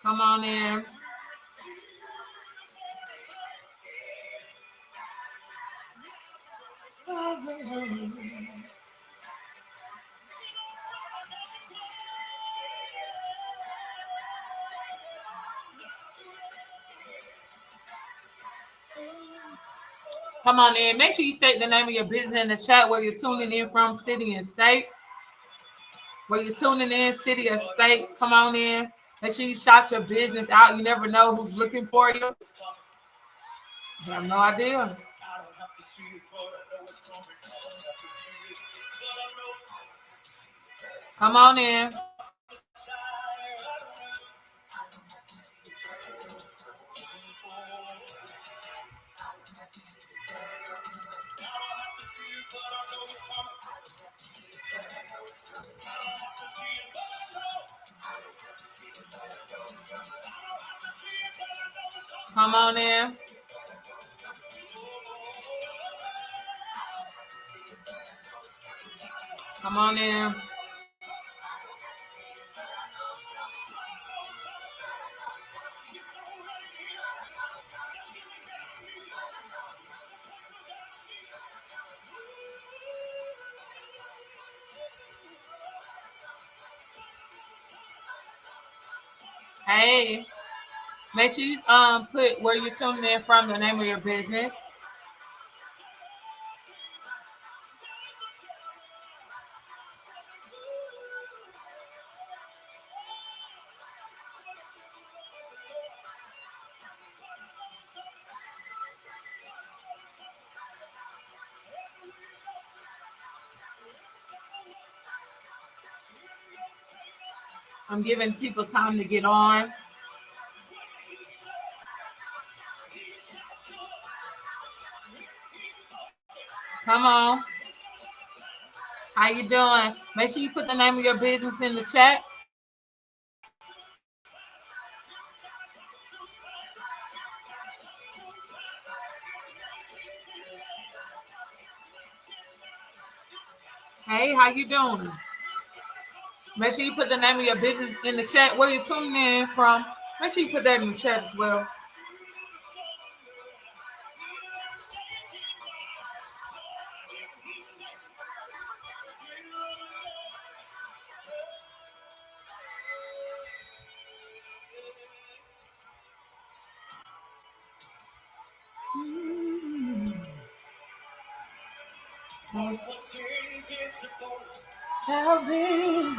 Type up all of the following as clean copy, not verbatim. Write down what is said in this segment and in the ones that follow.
Come on in. Come on in. Make sure you state the name of your business in the chat, where you're tuning in from, city and state. Where you're tuning in, city or state. Come on in. Make sure you shout your business out. You never know who's looking for you. I have no idea. Come on in. Come on in. Come on in. Hey, make sure you put where you're tuning in from, the name of your business. I'm giving people time to get on. Come on. How you doing? Make sure you put the name of your business in the chat. Hey, how you doing? Make sure you put the name of your business in the chat. Where you're tuning in from, make sure you put that in the chat as well. Tell me.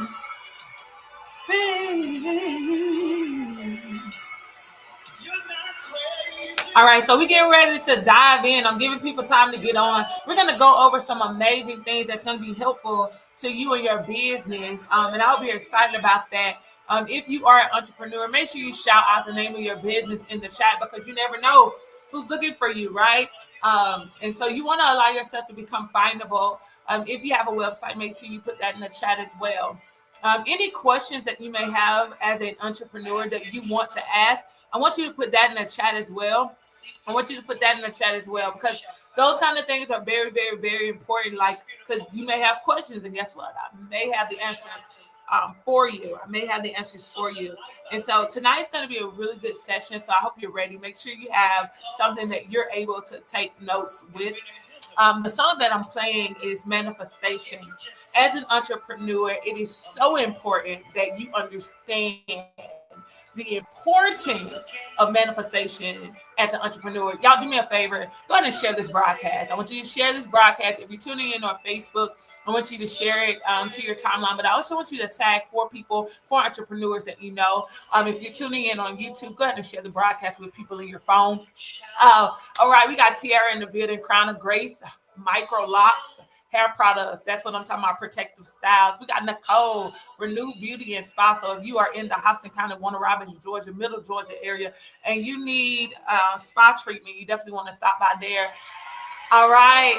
All right, so we're getting ready to dive in. I'm giving people time to get on. We're going to go over some amazing things that's going to be helpful to you and your business, and I'll be excited about that. If you are an entrepreneur, make sure you shout out the name of your business in the chat, because you never know who's looking for you, right? And so you want to allow yourself to become findable. If you have a website, make sure you put that in the chat as well. Any questions that you may have as an entrepreneur that you want to ask, I want you to put that in the chat as well. Because those kind of things are very, very, very important. Like, because you may have questions, and guess what? I may have the answer for you. I may have the answers for you. And so tonight's going to be a really good session. So I hope you're ready. Make sure you have something that you're able to take notes with. The song that I'm playing is Manifestation. As an entrepreneur, it is so important that you understand the importance of manifestation as an entrepreneur. Y'all do me a favor. Go ahead and share this broadcast. I want you to share this broadcast. If you're tuning in on Facebook, I want you to share it to your timeline. But I also want you to tag 4 people, 4 entrepreneurs that you know. If you're tuning in on YouTube, go ahead and share the broadcast with people in your phone. All right, we got Tiara in the building, Crown of Grace, Micro Locks, hair products. That's what I'm talking about, protective styles. We got Nicole, Renewed Beauty and Spa. So if you are in the Houston County, Warner Robins, Georgia, Middle Georgia area, and you need spa treatment, you definitely want to stop by there. All right.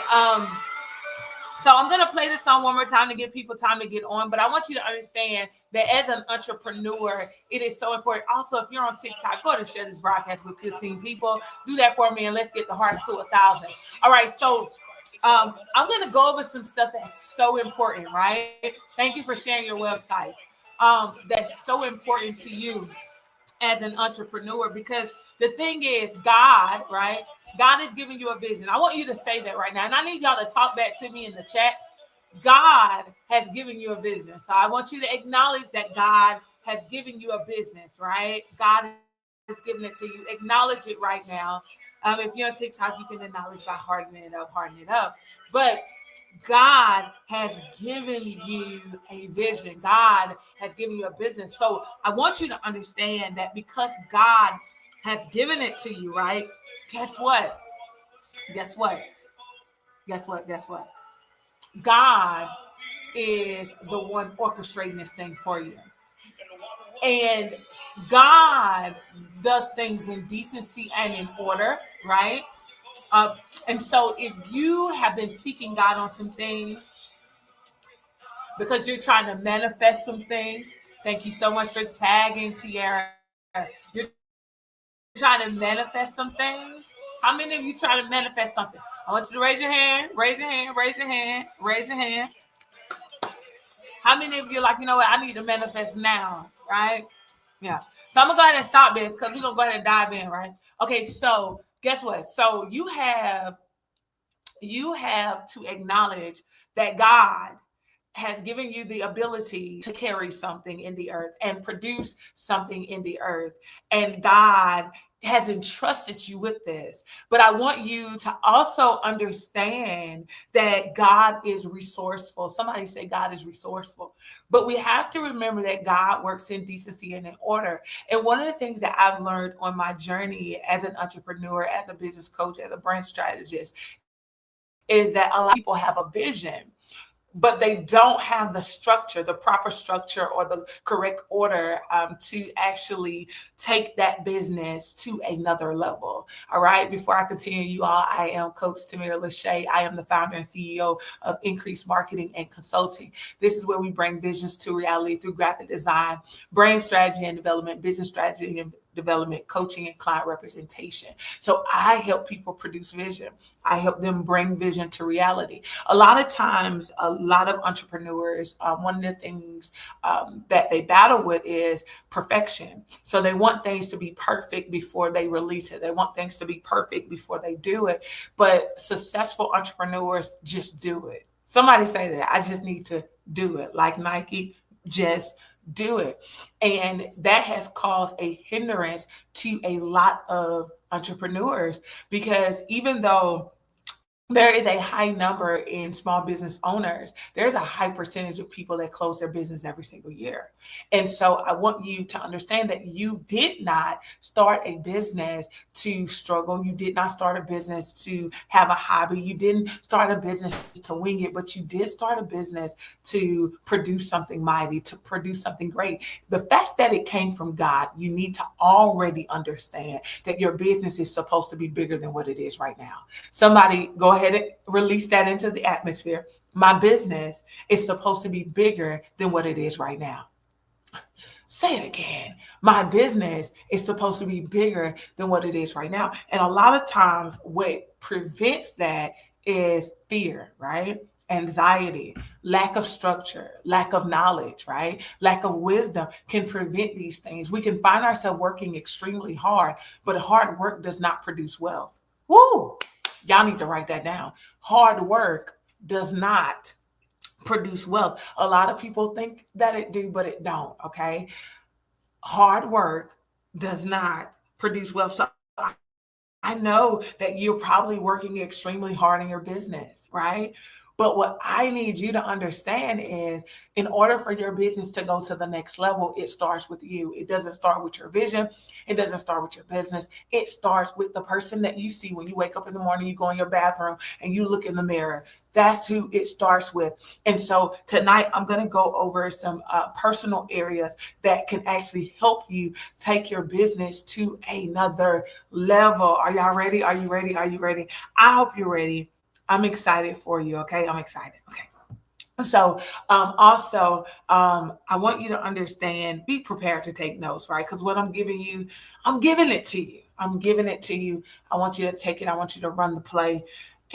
So I'm going to play this song one more time to give people time to get on. But I want you to understand that as an entrepreneur, it is so important. Also, if you're on TikTok, go ahead and share this broadcast with 15 people. Do that for me, and let's get the hearts to 1,000. All right. So I'm going to go over some stuff that's so important, right? Thank you for sharing your website. That's so important to you as an entrepreneur, because the thing is, God, right? God is giving you a vision. I want you to say that right now. And I need y'all to talk back to me in the chat. God has given you a vision. So I want you to acknowledge that God has given you a business, right? God is giving it to you. Acknowledge it right now. If you're on TikTok, you can acknowledge by hardening it up. But God has given you a vision. God has given you a business. So I want you to understand that because God has given it to you, right? Guess what? Guess what? Guess what? Guess what? God is the one orchestrating this thing for you. And God does things in decency and in order, right? Uh, and so if you have been seeking God on some things because you're trying to manifest some things, thank you so much for tagging Tiara. You're trying to manifest some things. How many of you trying to manifest something? I want you to raise your hand, raise your hand, raise your hand, raise your hand. How many of you like, you know what, I need to manifest now, right? Yeah. So I'm gonna go ahead and stop this because we're gonna go ahead and dive in, right? Okay, so guess what? So you have to acknowledge that God has given you the ability to carry something in the earth and produce something in the earth. And God has entrusted you with this. But I want you to also understand that God is resourceful. Somebody say God is resourceful. But we have to remember that God works in decency and in order. And one of the things that I've learned on my journey as an entrepreneur, as a business coach, as a brand strategist, is that a lot of people have a vision, but they don't have the structure, the proper structure or the correct order to actually take that business to another level. All right. Before I continue, you all, I am Coach Tamira Lachey. I am the founder and CEO of Increased Marketing and Consulting. This is where we bring visions to reality through graphic design, brand strategy and development, business strategy and development, coaching, and client representation. So I help people produce vision. I help them bring vision to reality. A lot of times, a lot of entrepreneurs, one of the things that they battle with is perfection. So they want things to be perfect before they release it. They want things to be perfect before they do it. But successful entrepreneurs just do it. Somebody say that. I just need to do it. Like Nike, just do it. And that has caused a hindrance to a lot of entrepreneurs, because even though there is a high number in small business owners, there's a high percentage of people that close their business every single year. And so I want you to understand that you did not start a business to struggle. You did not start a business to have a hobby. You didn't start a business to wing it, but you did start a business to produce something mighty, to produce something great. The fact that it came from God, you need to already understand that your business is supposed to be bigger than what it is right now. Somebody go ahead and release that into the atmosphere. My business is supposed to be bigger than what it is right now. Say it again. My business is supposed to be bigger than what it is right now. And a lot of times what prevents that is fear, right? Anxiety, lack of structure, lack of knowledge, right? Lack of wisdom can prevent these things. We can find ourselves working extremely hard, but hard work does not produce wealth. Woo! Y'all need to write that down. Hard work does not produce wealth. A lot of people think that it do, but it don't, okay? Hard work does not produce wealth. So I know that you're probably working extremely hard in your business, right? But what I need you to understand is, in order for your business to go to the next level, it starts with you. It doesn't start with your vision. It doesn't start with your business. It starts with the person that you see when you wake up in the morning, you go in your bathroom and you look in the mirror. That's who it starts with. And so tonight I'm going to go over some personal areas that can actually help you take your business to another level. Are y'all ready? Are you ready? Are you ready? I hope you're ready. I'm excited for you. Okay. I'm excited. Okay. So I want you to understand, be prepared to take notes, right? Because what I'm giving you, I'm giving it to you. I'm giving it to you. I want you to take it. I want you to run the play.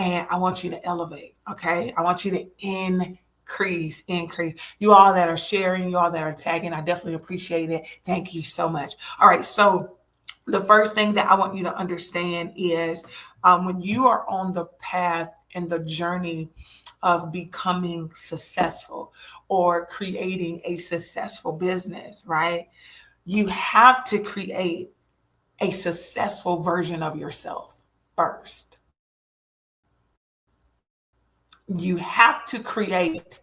and I want you to elevate. Okay. I want you to increase. You all that are sharing, you all that are tagging, I definitely appreciate it. Thank you so much. All right. So the first thing that I want you to understand is when you are on the path and the journey of becoming successful or creating a successful business, right? You have to create a successful version of yourself first. You have to create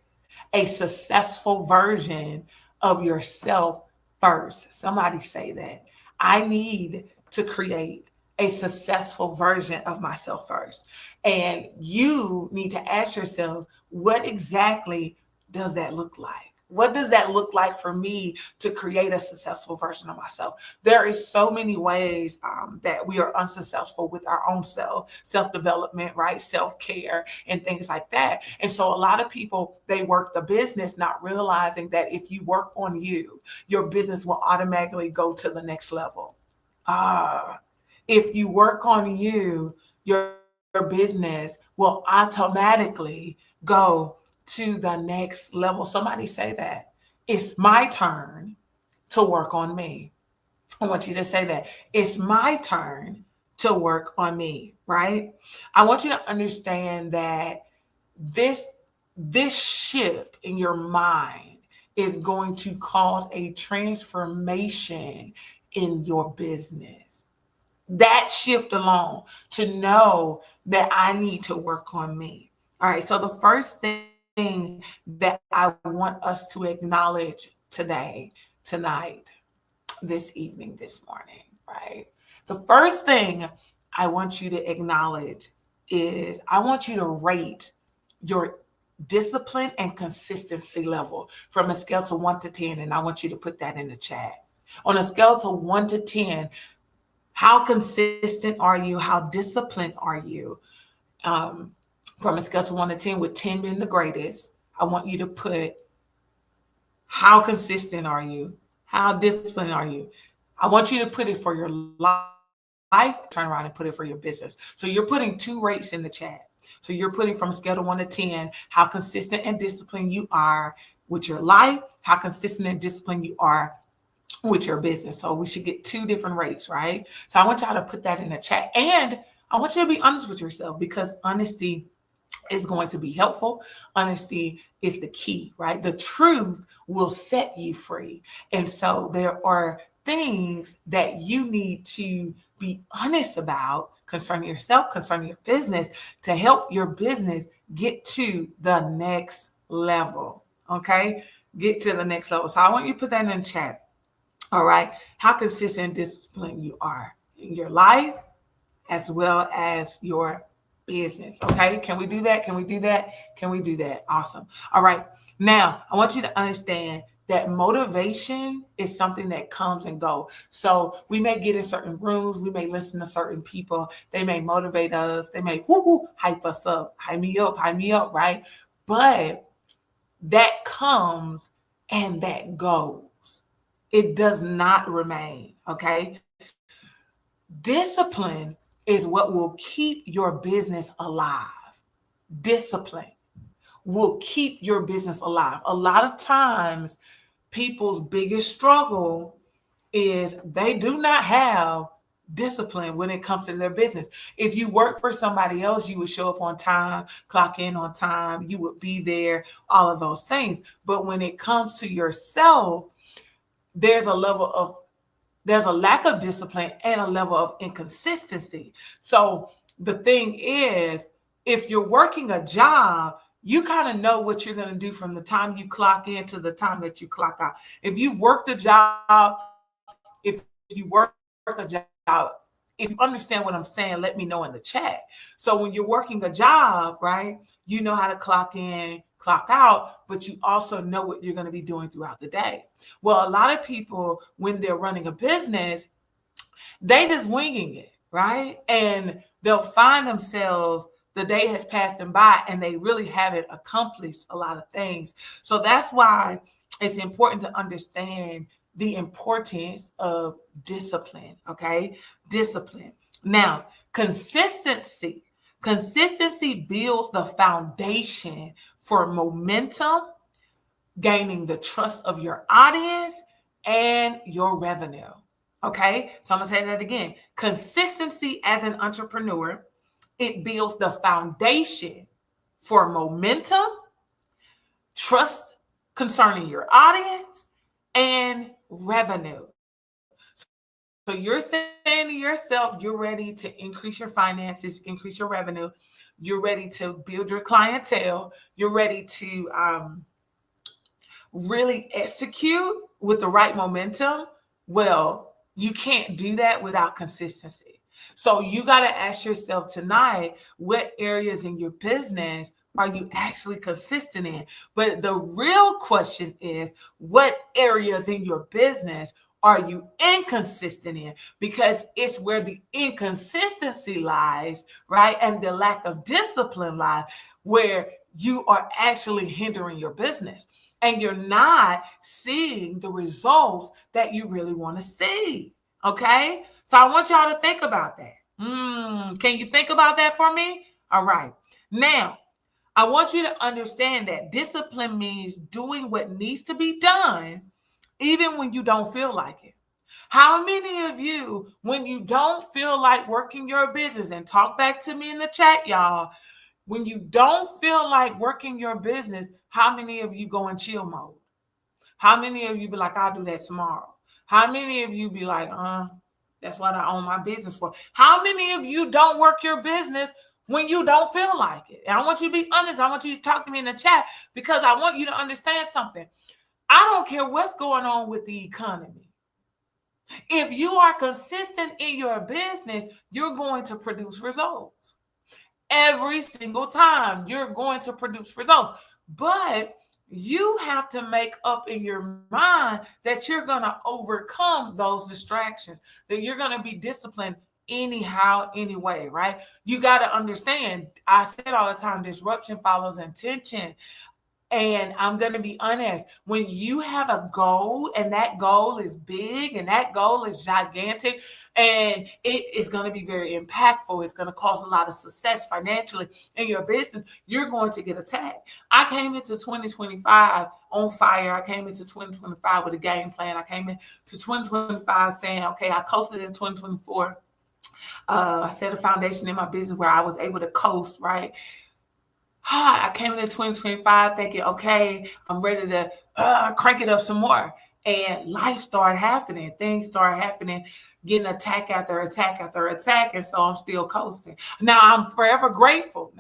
a successful version of yourself first. Somebody say that. I need to create a successful version of myself first. And you need to ask yourself, what exactly does that look like? What does that look like for me to create a successful version of myself? There is so many ways that we are unsuccessful with our own self-development, right? Self-care and things like that. And so a lot of people, they work the business not realizing that if you work on you, your business will automatically go to the next level. If you work on you, your business will automatically go to the next level. Somebody say that. It's my turn to work on me. I want you to say that. It's my turn to work on me, right? I want you to understand that this this shift in your mind is going to cause a transformation in your business. That shift alone, to know that I need to work on me. All right. So the first thing that I want us to acknowledge today, tonight, this evening, this morning, right? The first thing I want you to acknowledge is I want you to rate your discipline and consistency level from a scale to 1 to 10. And I want you to put that in the chat. On a scale to 1 to 10, how consistent are you? How disciplined are you? Um, from a scale to 1 to 10, with 10 being the greatest, I want you to put how consistent are you? How disciplined are you? I want you to put it for your life, turn around and put it for your business. So you're putting 2 rates in the chat. So you're putting from a scale to 1 to 10, how consistent and disciplined you are with your life, how consistent and disciplined you are with your business. So we should get 2 different rates, right? So I want y'all to put that in the chat. And I want you to be honest with yourself, because honesty is going to be helpful. Honesty is the key, right? The truth will set you free. And so there are things that you need to be honest about concerning yourself, concerning your business, to help your business get to the next level. Okay? Get to the next level. So I want you to put that in the chat. All right. How consistent and disciplined you are in your life as well as your business. Okay. Can we do that? Can we do that? Can we do that? Awesome. All right. Now, I want you to understand that motivation is something that comes and goes. So we may get in certain rooms, we may listen to certain people, they may motivate us, they may hype us up, hype me up, right? But that comes and that goes. It does not remain, okay? Discipline is what will keep your business alive. Discipline will keep your business alive. A lot of times, people's biggest struggle is they do not have discipline when it comes to their business. If you work for somebody else, you would show up on time, clock in on time, you would be there, all of those things. But when it comes to yourself, there's a lack of discipline and a level of inconsistency. So the thing is, if you're working a job, you kind of know what you're going to do from the time you clock in to the time that you clock out. If you've worked a job, if you work a job, if you understand what I'm saying, let me know in the chat. So when you're working a job, right, you know how to clock in, clock out, but you also know what you're going to be doing throughout the day. Well, a lot of people, when they're running a business, they just winging it, right? And they'll find themselves, the day has passed them by and they really haven't accomplished a lot of things. So that's why it's important to understand the importance of discipline, okay? Discipline. Now, consistency Consistency builds the foundation for momentum, gaining the trust of your audience and your revenue. Okay, so I'm gonna say that again. Consistency as an entrepreneur, it builds the foundation for momentum, trust concerning your audience, and revenue. So you're saying to yourself, you're ready to increase your finances, increase your revenue, you're ready to build your clientele, you're ready to really execute with the right momentum. Well, you can't do that without consistency. So you got to ask yourself tonight, what areas in your business are you actually consistent in? But the real question is, what areas in your business are you inconsistent in? Because it's where the inconsistency lies, right? And the lack of discipline lies, where you are actually hindering your business and you're not seeing the results that you really want to see. Okay? So I want y'all to think about that. Can you think about that for me? All right. Now, I want you to understand that discipline means doing what needs to be done, even when you don't feel like it. How many of you, when you don't feel like working your business, and talk back to me in the chat, y'all, when you don't feel like working your business, how many of you go in chill mode? How many of you be like, I'll do that tomorrow? How many of you be like, that's what I own my business for? How many of you don't work your business when you don't feel like it? And I want you to be honest. I want you to talk to me in the chat, because I want you to understand something. I don't care what's going on with the economy. If you are consistent in your business, you're going to produce results. Every single time you're going to produce results. But you have to make up in your mind that you're going to overcome those distractions, that you're going to be disciplined anyhow, anyway, right? You got to understand, I said all the time, disruption follows intention. And I'm going to be honest, when you have a goal and that goal is big and that goal is gigantic and it is going to be very impactful, it's going to cause a lot of success financially in your business, you're going to get attacked. I came into 2025 on fire. I came into 2025 with a game plan. I came into 2025 saying, okay, I coasted in 2024. I set a foundation in my business where I was able to coast, right? I came into 2025 thinking, okay, I'm ready to crank it up some more. And life started happening. Things started happening, getting attack after attack after attack. And so I'm still coasting. Now, I'm forever grateful.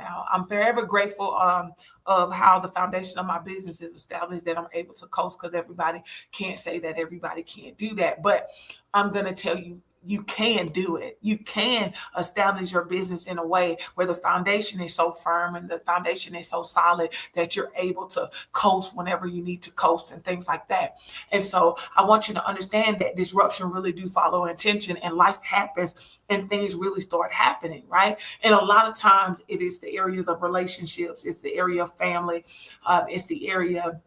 Of how the foundation of my business is established, that I'm able to coast, because everybody can't say that everybody can't do that. But I'm going to tell you, you can do it. You can establish your business in a way where the foundation is so firm and the foundation is so solid that you're able to coast whenever you need to coast and things like that. And so I want you to understand that disruption really do follow intention, and life happens and things really start happening, right? And a lot of times it is the areas of relationships, it's the area of family, it's the area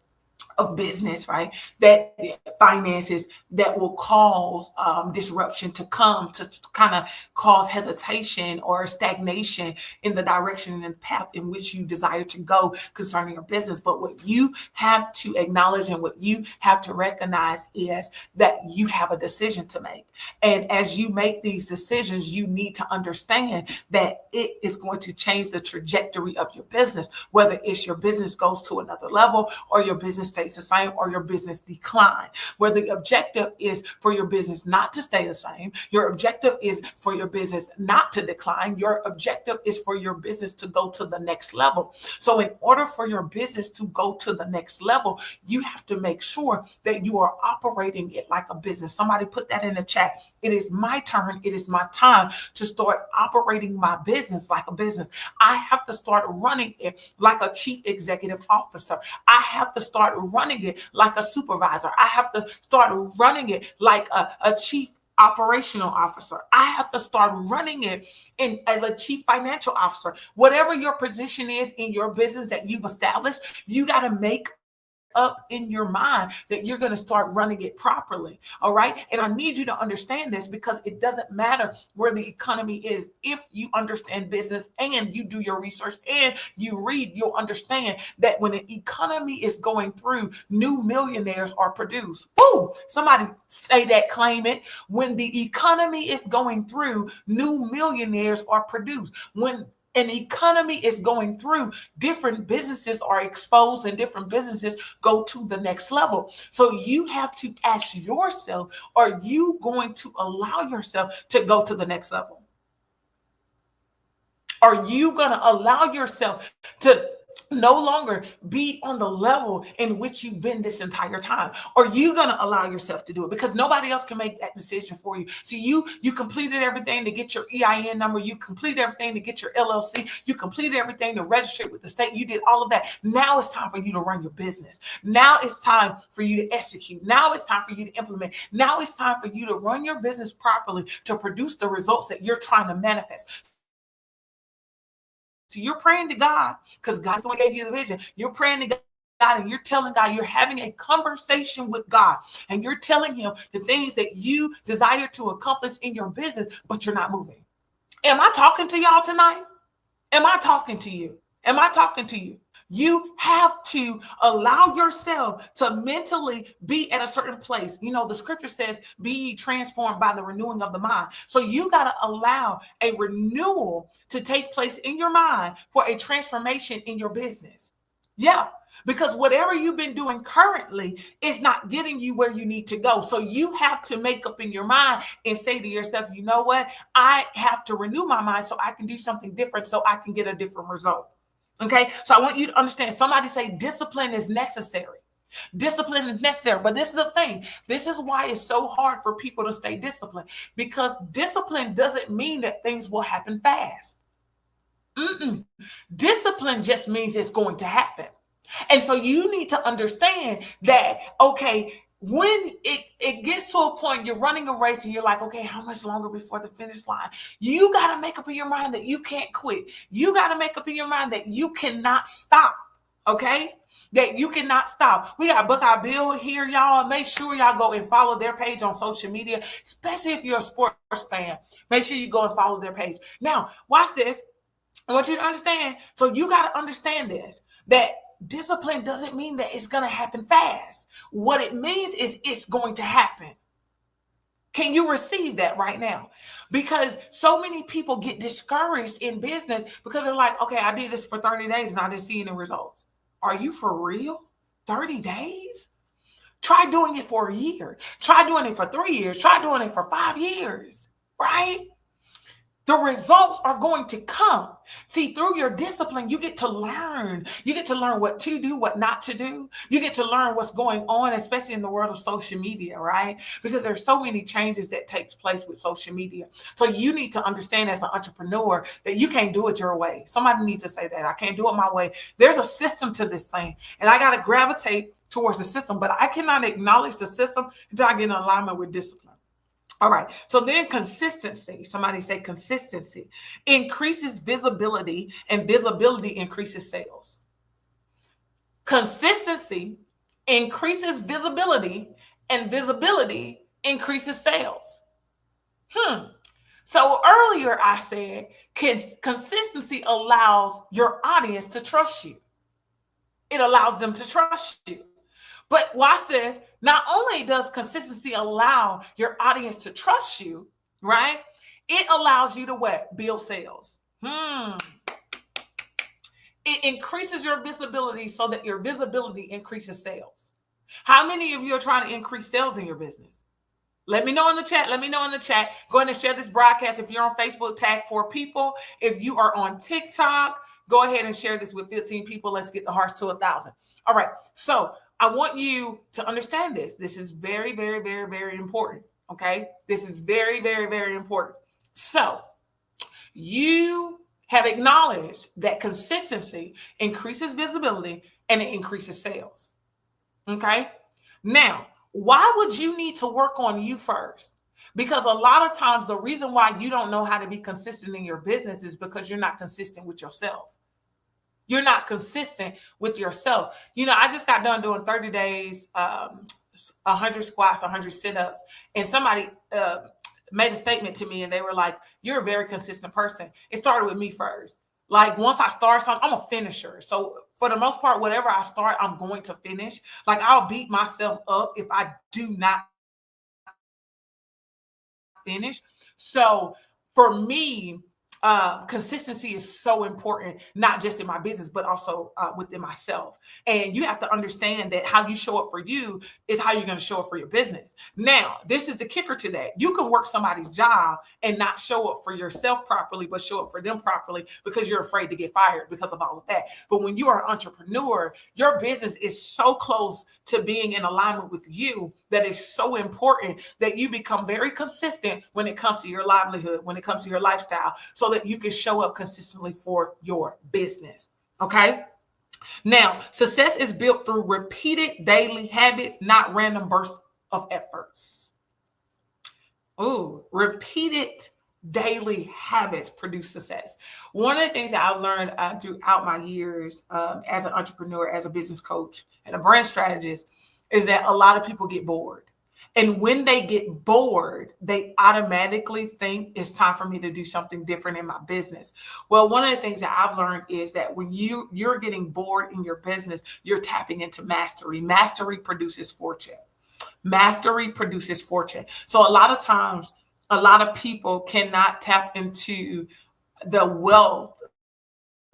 of business, right? That finances that will cause disruption to come, to kind of cause hesitation or stagnation in the direction and path in which you desire to go concerning your business. But what you have to acknowledge and what you have to recognize is that you have a decision to make. And as you make these decisions, you need to understand that it is going to change the trajectory of your business, whether it's your business goes to another level or your business stays the same or your business decline, where the objective is for your business not to stay the same. Your objective is for your business not to decline. Your objective is for your business to go to the next level. So in order for your business to go to the next level, you have to make sure that you are operating it like a business. Somebody put that in the chat. It is my turn. It is my time to start operating my business like a business. I have to start running it like a chief executive officer. I have to start running it like a supervisor. I have to start running it like a chief operational officer. I have to start running it as a chief financial officer. Whatever your position is in your business that you've established, you got to make up in your mind that you're going to start running it properly. All right. And I need you to understand this, because it doesn't matter where the economy is. If you understand business and you do your research and you read, you'll understand that when the economy is going through, new millionaires are produced. Woo! Somebody say that, claim it. When the economy is going through, new millionaires are produced. When an economy is going through, different businesses are exposed and different businesses go to the next level. So you have to ask yourself, are you going to allow yourself to go to the next level? Are you going to allow yourself to no longer be on the level in which you've been this entire time? Are you going to allow yourself to do it? Because nobody else can make that decision for you. So you completed everything to get your EIN number. You completed everything to get your LLC. You completed everything to register with the state. You did all of that. Now it's time for you to run your business. Now it's time for you to execute. Now it's time for you to implement. Now it's time for you to run your business properly to produce the results that you're trying to manifest. So you're praying to God because God's going to give you the vision. You're praying to God and you're telling God, you're having a conversation with God and you're telling him the things that you desire to accomplish in your business, but you're not moving. Am I talking to y'all tonight? Am I talking to you? Am I talking to you? You have to allow yourself to mentally be at a certain place. You know, the scripture says, be ye transformed by the renewing of the mind. So you got to allow a renewal to take place in your mind for a transformation in your business. Yeah, because whatever you've been doing currently is not getting you where you need to go. So you have to make up in your mind and say to yourself, you know what? I have to renew my mind so I can do something different, so I can get a different result. Okay, so I want you to understand, somebody say discipline is necessary. Discipline is necessary. But this is the thing. This is why it's so hard for people to stay disciplined, because discipline doesn't mean that things will happen fast. Discipline just means it's going to happen. And so you need to understand that, okay, when it gets to a point, you're running a race and you're like, okay, how much longer before the finish line? You got to make up in your mind that you can't quit. You got to make up in your mind that you cannot stop. Okay? That you cannot stop. We got Buckeye Bill here, y'all. Make sure y'all go and follow their page on social media, especially if you're a sports fan. Make sure you go and follow their page. Now, watch this. I want you to understand. So you got to understand this, that discipline doesn't mean that it's going to happen fast. What it means is it's going to happen. Can you receive that right now? Because so many people get discouraged in business because they're like, okay, I did this for 30 days and I didn't see any results. Are you for real? 30 days? Try doing it for a year. Try doing it for 3 years. Try doing it for 5 years, right? The results are going to come. See, through your discipline, you get to learn. You get to learn what to do, what not to do. You get to learn what's going on, especially in the world of social media, right? Because there's so many changes that takes place with social media. So you need to understand as an entrepreneur that you can't do it your way. Somebody needs to say that. I can't do it my way. There's a system to this thing, and I got to gravitate towards the system, but I cannot acknowledge the system until I get in alignment with discipline. All right. So then consistency, somebody say consistency, increases visibility, and visibility increases sales. Consistency increases visibility, and visibility increases sales. So earlier I said consistency allows your audience to trust you. It allows them to trust you. But watch this. Not only does consistency allow your audience to trust you, right? It allows you to what? Build sales. It increases your visibility so that your visibility increases sales. How many of you are trying to increase sales in your business? Let me know in the chat. Let me know in the chat. Go ahead and share this broadcast. If you're on Facebook, tag 4 people. If you are on TikTok, go ahead and share this with 15 people. Let's get the hearts to 1,000. All right. So I want you to understand this. This is very, very, very, very important. Okay. This is very, very, very important. So you have acknowledged that consistency increases visibility and it increases sales. Okay. Now, why would you need to work on you first? Because a lot of times the reason why you don't know how to be consistent in your business is because you're not consistent with yourself. You're not consistent with yourself. I just got done doing 30 days, 100 squats, 100 sit-ups, and somebody made a statement to me, and they were like, "You're a very consistent person." It started with me first. Like, once I start something, I'm a finisher. So for the most part, whatever I start, I'm going to finish. Like, I'll beat myself up if I do not finish. So for me, consistency is so important, not just in my business, but also within myself. And you have to understand that how you show up for you is how you're going to show up for your business. Now, this is the kicker to that. You can work somebody's job and not show up for yourself properly, but show up for them properly because you're afraid to get fired because of all of that. But when you are an entrepreneur, your business is so close to being in alignment with you that it's so important that you become very consistent when it comes to your livelihood, when it comes to your lifestyle, so that you can show up consistently for your business. Okay. Now, success is built through repeated daily habits, not random bursts of efforts. Ooh, repeated daily habits produce success. One of the things that I've learned throughout my years as an entrepreneur, as a business coach, and a brand strategist is that a lot of people get bored. And when they get bored, they automatically think it's time for me to do something different in my business. Well, one of the things that I've learned is that when you're getting bored in your business, you're tapping into mastery. Mastery produces fortune. Mastery produces fortune. So a lot of times, a lot of people cannot tap into the wealth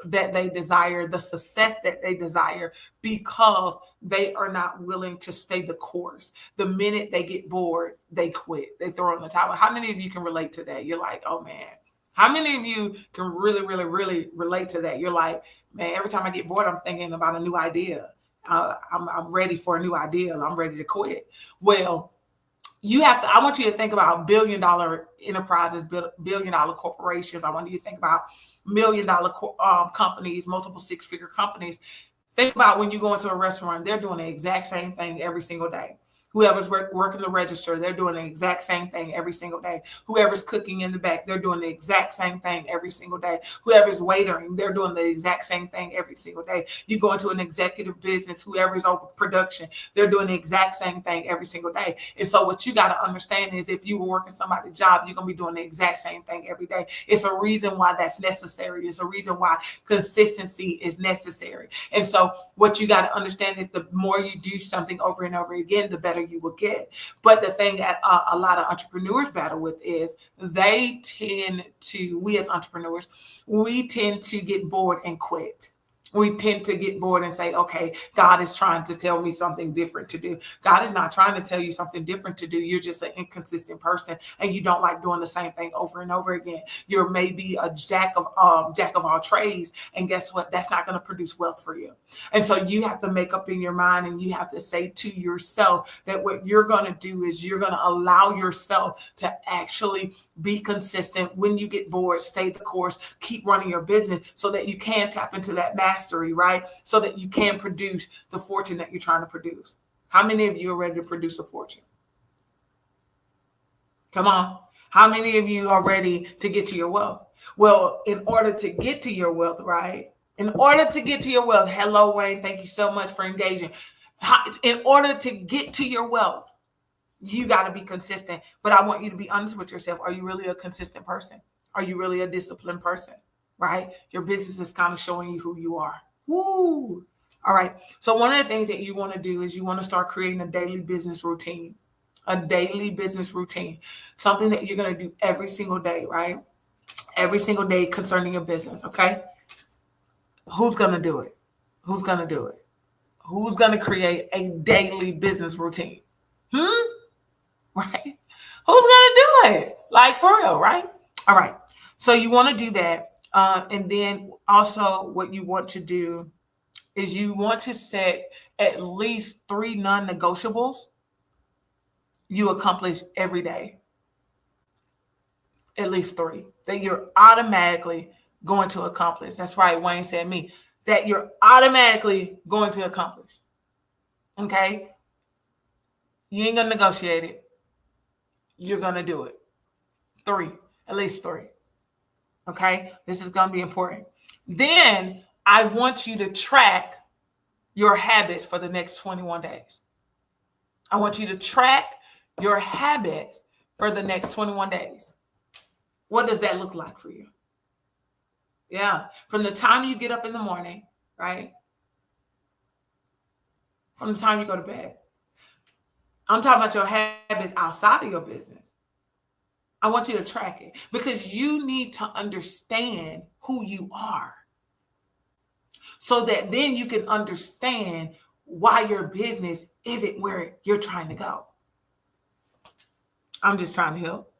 that they desire, the success that they desire, because they are not willing to stay the course. The minute they get bored, they quit. They throw in the towel. How many of you can relate to that? You're like, oh man. How many of you can really, really, really relate to that? You're like, man, every time I get bored, I'm thinking about a new idea. I'm ready for a new idea. I'm ready to quit. Well, I want you to think about billion-dollar enterprises, billion-dollar corporations. I want you to think about million-dollar companies, multiple six-figure companies. Think about when you go into a restaurant, they're doing the exact same thing every single day. Whoever's working the register, they're doing the exact same thing every single day. Whoever's cooking in the back, they're doing the exact same thing every single day. Whoever's waitering, they're doing the exact same thing every single day. You go into an executive business, whoever's over production, they're doing the exact same thing every single day. And so what you got to understand is if you were working somebody's job, you're going to be doing the exact same thing every day. It's a reason why that's necessary. It's a reason why consistency is necessary. And so what you got to understand is the more you do something over and over again, the better you will get. But the thing that a lot of entrepreneurs battle with is we as entrepreneurs, we tend to get bored and quit. We tend to get bored and say, okay, God is trying to tell me something different to do. God is not trying to tell you something different to do. You're just an inconsistent person and you don't like doing the same thing over and over again. You're maybe a jack of all trades. And guess what? That's not going to produce wealth for you. And so you have to make up in your mind and you have to say to yourself that what you're going to do is you're going to allow yourself to actually be consistent. When you get bored, stay the course, keep running your business so that you can tap into that mastery, right? So that you can produce the fortune that you're trying to produce. How many of you are ready to produce a fortune? Come on. How many of you are ready to get to your wealth? Well, in order to get to your wealth, right? In order to get to your wealth, hello, Wayne, thank you so much for engaging. In order to get to your wealth, you got to be consistent. But I want you to be honest with yourself. Are you really a consistent person? Are you really a disciplined person? Right? Your business is kind of showing you who you are. Woo! All right. So one of the things that you want to do is you want to start creating a daily business routine. A daily business routine. Something that you're going to do every single day, right? Every single day concerning your business, okay? Who's going to do it? Who's going to do it? Who's going to create a daily business routine? Right? Who's going to do it? Like for real, right? All right. So you want to do that. And then also what you want to do is you want to set at least 3 non-negotiables you accomplish every day. At least 3 that you're automatically going to accomplish. That's right. Wayne said me. That you're automatically going to accomplish. Okay? You ain't going to negotiate it. You're going to do it. 3. At least 3. Okay? This is going to be important. Then I want you to track your habits for the next 21 days. I want you to track your habits for the next 21 days. What does that look like for you? Yeah. From the time you get up in the morning, right? From the time you go to bed. I'm talking about your habits outside of your business. I want you to track it because you need to understand who you are so that then you can understand why your business isn't where you're trying to go. I'm just trying to help.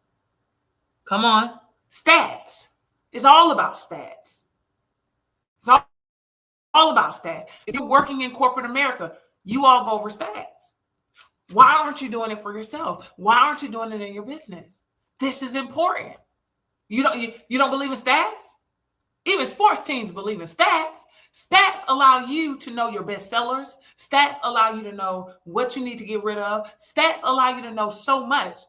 Come on. Stats. It's all about stats. It's all about stats. If you're working in corporate America, you all go over stats. Why aren't you doing it for yourself? Why aren't you doing it in your business? This is important. You don't believe in stats? Even sports teams believe in stats. Stats allow you to know your best sellers. Stats allow you to know what you need to get rid of. Stats allow you to know so much.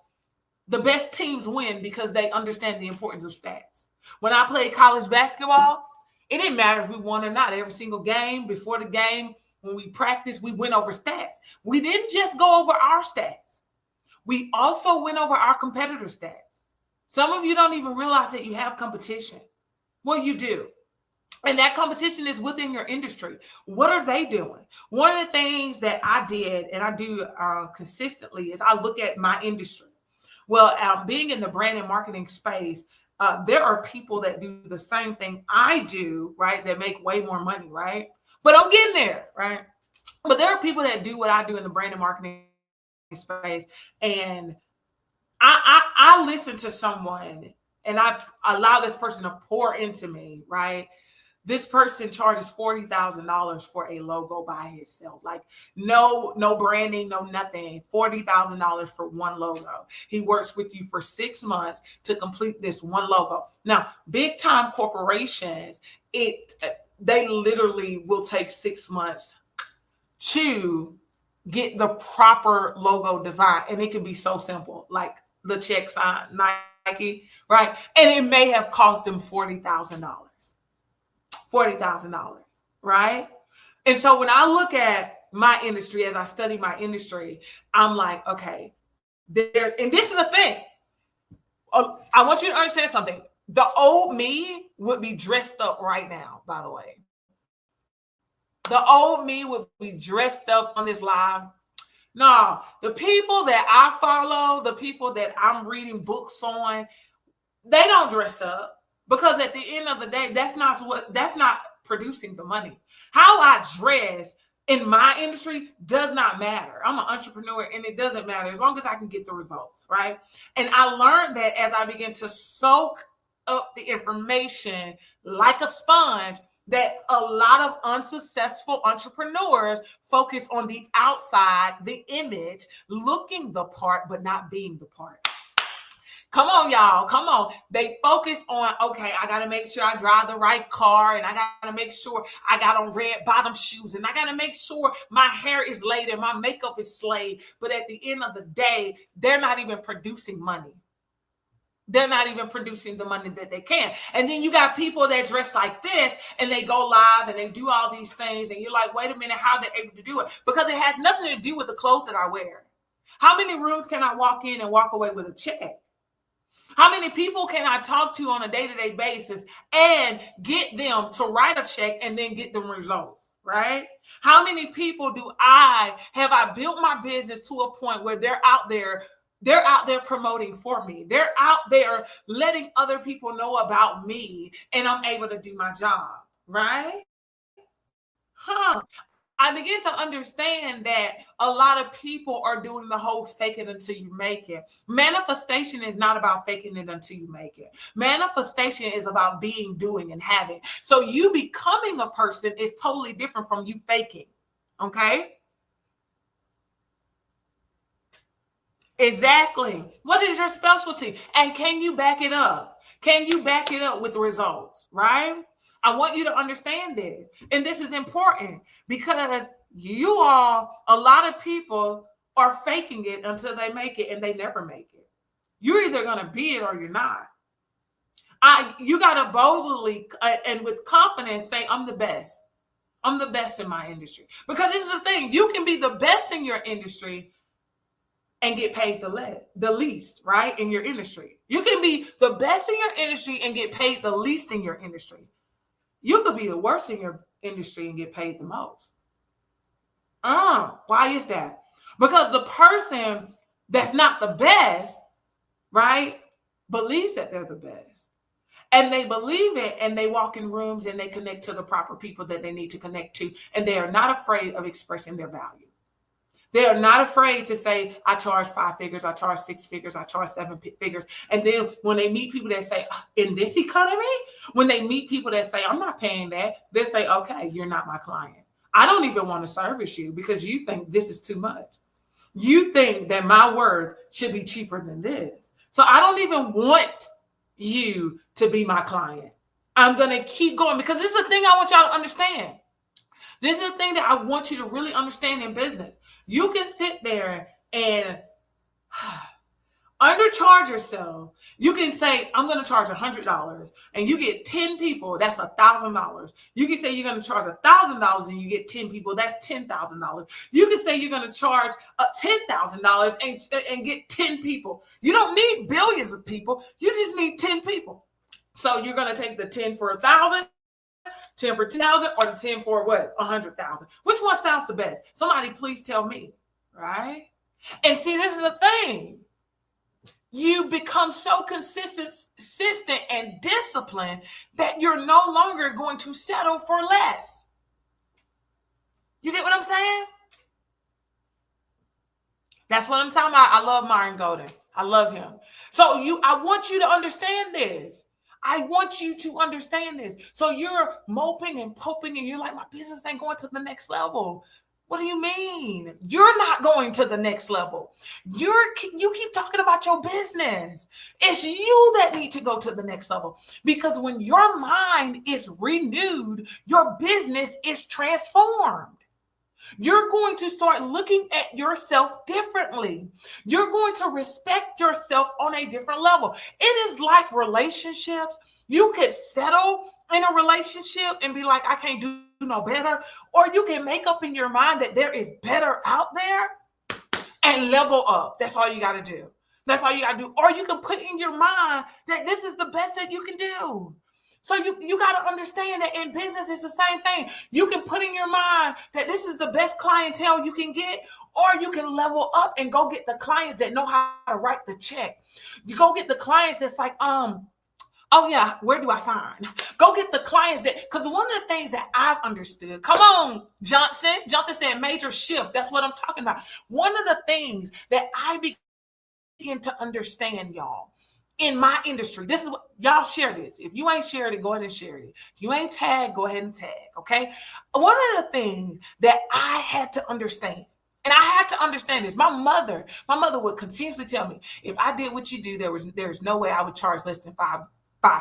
The best teams win because they understand the importance of stats. When I played college basketball, it didn't matter if we won or not. Every single game, before the game, when we practiced, we went over stats. We didn't just go over our stats. We also went over our competitor stats. Some of you don't even realize that you have competition. Well, you do. And that competition is within your industry. What are they doing? One of the things that I did, and I do consistently, is I look at my industry. Well, being in the brand and marketing space, there are people that do the same thing I do, right? That make way more money, right? But I'm getting there, right? But there are people that do what I do in the brand and marketing space. And I listen to someone and I allow this person to pour into me, right? This person charges $40,000 for a logo by itself. Like no branding, no nothing. $40,000 for one logo. He works with you for 6 months to complete this one logo. Now, big time corporations, they literally will take 6 months to get the proper logo design. And it can be so simple, like the check sign, Nike, right? And it may have cost them $40,000. $40,000, right? And so when I look at my industry, as I study my industry, I'm like, okay, and this is the thing. I want you to understand something. The old me would be dressed up right now, by the way. The old me would be dressed up on this live. No, the people that I follow, the people that I'm reading books on, they don't dress up. Because at the end of the day, that's not producing the money. How I dress in my industry does not matter. I'm an entrepreneur and it doesn't matter as long as I can get the results, right? And I learned that as I began to soak up the information like a sponge, that a lot of unsuccessful entrepreneurs focus on the outside, the image, looking the part, but not being the part. Come on, y'all. Come on. They focus on, okay, I got to make sure I drive the right car, and I got to make sure I got on red bottom shoes, and I got to make sure my hair is laid and my makeup is slayed. But at the end of the day, they're not even producing money. They're not even producing the money that they can. And then you got people that dress like this and they go live and they do all these things. And you're like, wait a minute, how they're able to do it? Because it has nothing to do with the clothes that I wear. How many rooms can I walk in and walk away with a check? How many people can I talk to on a day-to-day basis and get them to write a check and then get them results, right? How many people have I built my business to a point where they're out there promoting for me. They're out there letting other people know about me and I'm able to do my job, right? I begin to understand that a lot of people are doing the whole fake it until you make it. Manifestation is not about faking it until you make it. Manifestation is about being, doing, and having. So you becoming a person is totally different from you faking, okay? Exactly. What is your specialty? And can you back it up? Can you back it up with results, right? I want you to understand this. And this is important because a lot of people are faking it until they make it and they never make it. You're either going to be it or you're not. You gotta boldly and with confidence say, I'm the best. I'm the best in my industry. Because this is the thing, you can be the best in your industry and get paid the least, right? In your industry. You can be the best in your industry and get paid the least in your industry. You could be the worst in your industry and get paid the most. Why is that? Because the person that's not the best, right, believes that they're the best. And they believe it, and they walk in rooms and they connect to the proper people that they need to connect to. And they are not afraid of expressing their value. They are not afraid to say, I charge 5 figures, I charge 6 figures, I charge 7 figures. And then when they meet people that say, in this economy, when they meet people that say, I'm not paying that, they say, okay, you're not my client. I don't even want to service you because you think this is too much. You think that my worth should be cheaper than this. So I don't even want you to be my client. I'm going to keep going because this is the thing I want y'all to understand. This is the thing that I want you to really understand in business. You can sit there and undercharge yourself. You can say, I'm going to charge $100 and you get 10 people. That's $1,000. You can say you're going to charge $1,000 and you get 10 people. That's $10,000. You can say you're going to charge $10,000 and get 10 people. You don't need billions of people. You just need 10 people. So you're going to take the 10 for 1,000. 10 for 10,000 or the 10 for what? 100,000. Which one sounds the best? Somebody please tell me, right? And see, this is the thing. You become so consistent and disciplined that you're no longer going to settle for less. You get what I'm saying? That's what I'm talking about. I love Myron Golden. I love him. So I want you to understand this. I want you to understand this. So you're moping and poping and you're like, my business ain't going to the next level. What do you mean? You're not going to the next level. You keep talking about your business. It's you that need to go to the next level. Because when your mind is renewed, your business is transformed. You're going to start looking at yourself differently. You're going to respect yourself on a different level. It is like relationships. You could settle in a relationship and be like, I can't do no better. Or you can make up in your mind that there is better out there and level up. That's all you got to do. That's all you got to do. Or you can put in your mind that this is the best that you can do. So you got to understand that in business, it's the same thing. You can put in your mind that this is the best clientele you can get, or you can level up and go get the clients that know how to write the check. You go get the clients that's like, oh yeah, where do I sign? Go get the clients because one of the things that I've understood, come on, Johnson said major shift. That's what I'm talking about. One of the things that I begin to understand, y'all, in my industry, this is what y'all share this. If you ain't shared it, go ahead and share it. If you ain't tagged, go ahead and tag. Okay. One of the things that I had to understand, and I had to understand this, my mother would continuously tell me, if I did what you do, there's no way I would charge less than five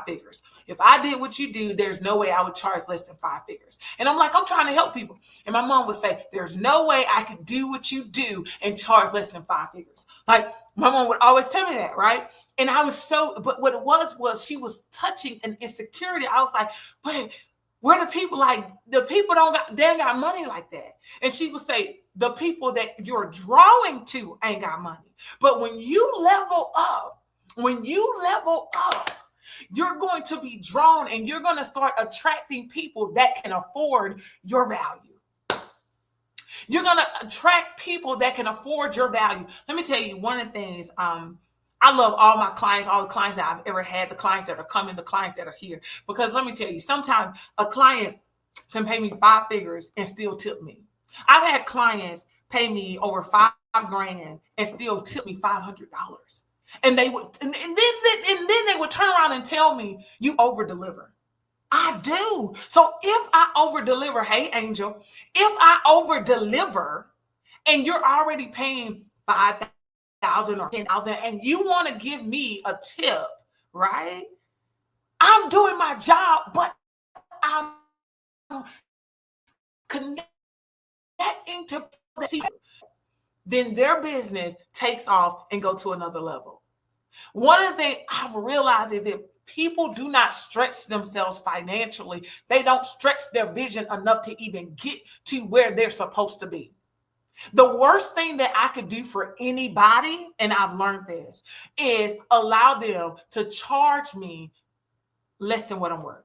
figures. If I did what you do, there's no way I would charge less than 5 figures. And I'm like, I'm trying to help people. And my mom would say, there's no way I could do what you do and charge less than 5 figures. Like my mom would always tell me that, right? And I was but what it was she was touching an insecurity. I was like, but where the people they ain't got money like that. And she would say, the people that you're drawing to ain't got money. But when you level up, you're going to be drawn and you're going to start attracting people that can afford your value. You're going to attract people that can afford your value. Let me tell you one of the things. I love all my clients, all the clients that I've ever had, the clients that are coming, the clients that are here. Because let me tell you, sometimes a client can pay me 5 figures and still tip me. I've had clients pay me over $5,000 and still tip me $500. And they would, and then they would turn around and tell me, you over deliver. I do. So if I over deliver, hey Angel, if I over deliver and you're already paying 5,000 or 10,000 and you want to give me a tip, right? I'm doing my job, but I'm connecting to then their business takes off and go to another level. One of the things I've realized is People do not stretch themselves financially. They don't stretch their vision enough to even get to where they're supposed to be. The worst thing that I could do for anybody, and I've learned this, is allow them to charge me less than what I'm worth.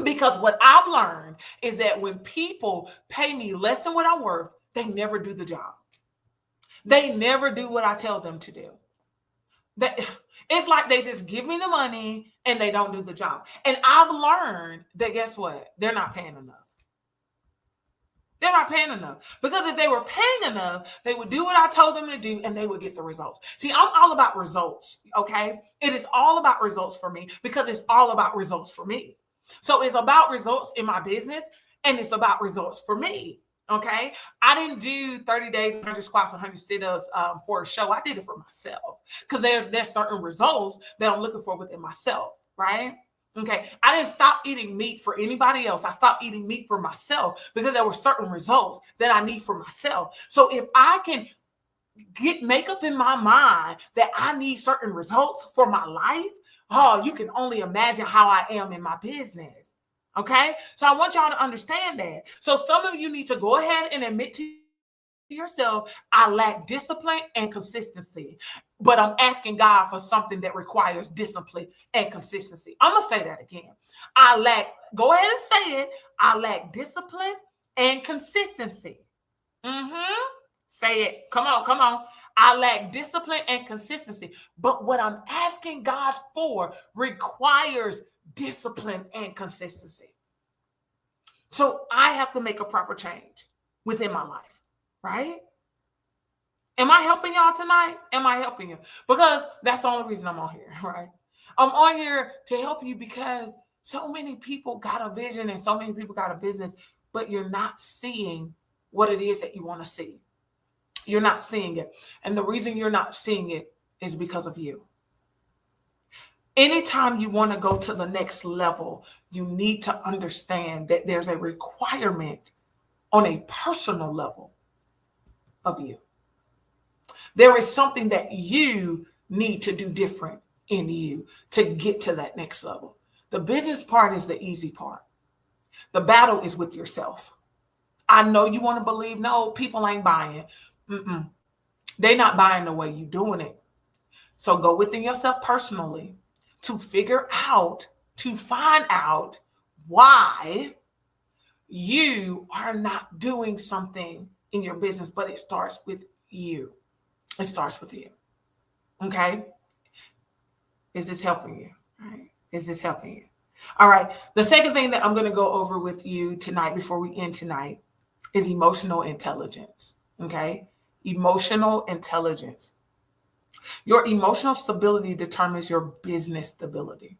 Because what I've learned is that when people pay me less than what I'm worth, they never do the job. They never do what I tell them to do. It's like they just give me the money and they don't do the job. And I've learned that, guess what? They're not paying enough. They're not paying enough. Because if they were paying enough, they would do what I told them to do and they would get the results. See, I'm all about results, okay? It is all about results for me because it's all about results for me. So it's about results in my business and it's about results for me, okay? I didn't do 30 days, 100 squats, 100 sit-ups for a show. I did it for myself because there's certain results that I'm looking for within myself, right? Okay, I didn't stop eating meat for anybody else. I stopped eating meat for myself because there were certain results that I need for myself. So if I can make up in my mind that I need certain results for my life, oh, you can only imagine how I am in my business. Okay, so I want y'all to understand that. So some of you need to go ahead and admit to yourself, I lack discipline and consistency, but I'm asking God for something that requires discipline and consistency. I'm going to say that again. Go ahead and say it. I lack discipline and consistency. Say it. Come on. I lack discipline and consistency, but what I'm asking God for requires discipline and consistency. So I have to make a proper change within my life. Right? Am I helping y'all tonight? Am I helping you? Because that's the only reason I'm on here, right? I'm on here to help you because so many people got a vision and so many people got a business, but you're not seeing what it is that you want to see. You're not seeing it. And the reason you're not seeing it is because of you. Anytime you want to go to the next level, you need to understand that there's a requirement on a personal level of you. There is something that you need to do different in you to get to that next level. The business part is the easy part. The battle is with yourself. I know you want to believe, no, people ain't buying. They're not buying the way you're doing it. So go within yourself personally to find out why you are not doing something in your business, but it starts with you. It starts with you. Okay? Is this helping you? All right. Is this helping you? All right. The second thing that I'm going to go over with you tonight before we end tonight is emotional intelligence. Okay? Emotional intelligence. Your emotional stability determines your business stability.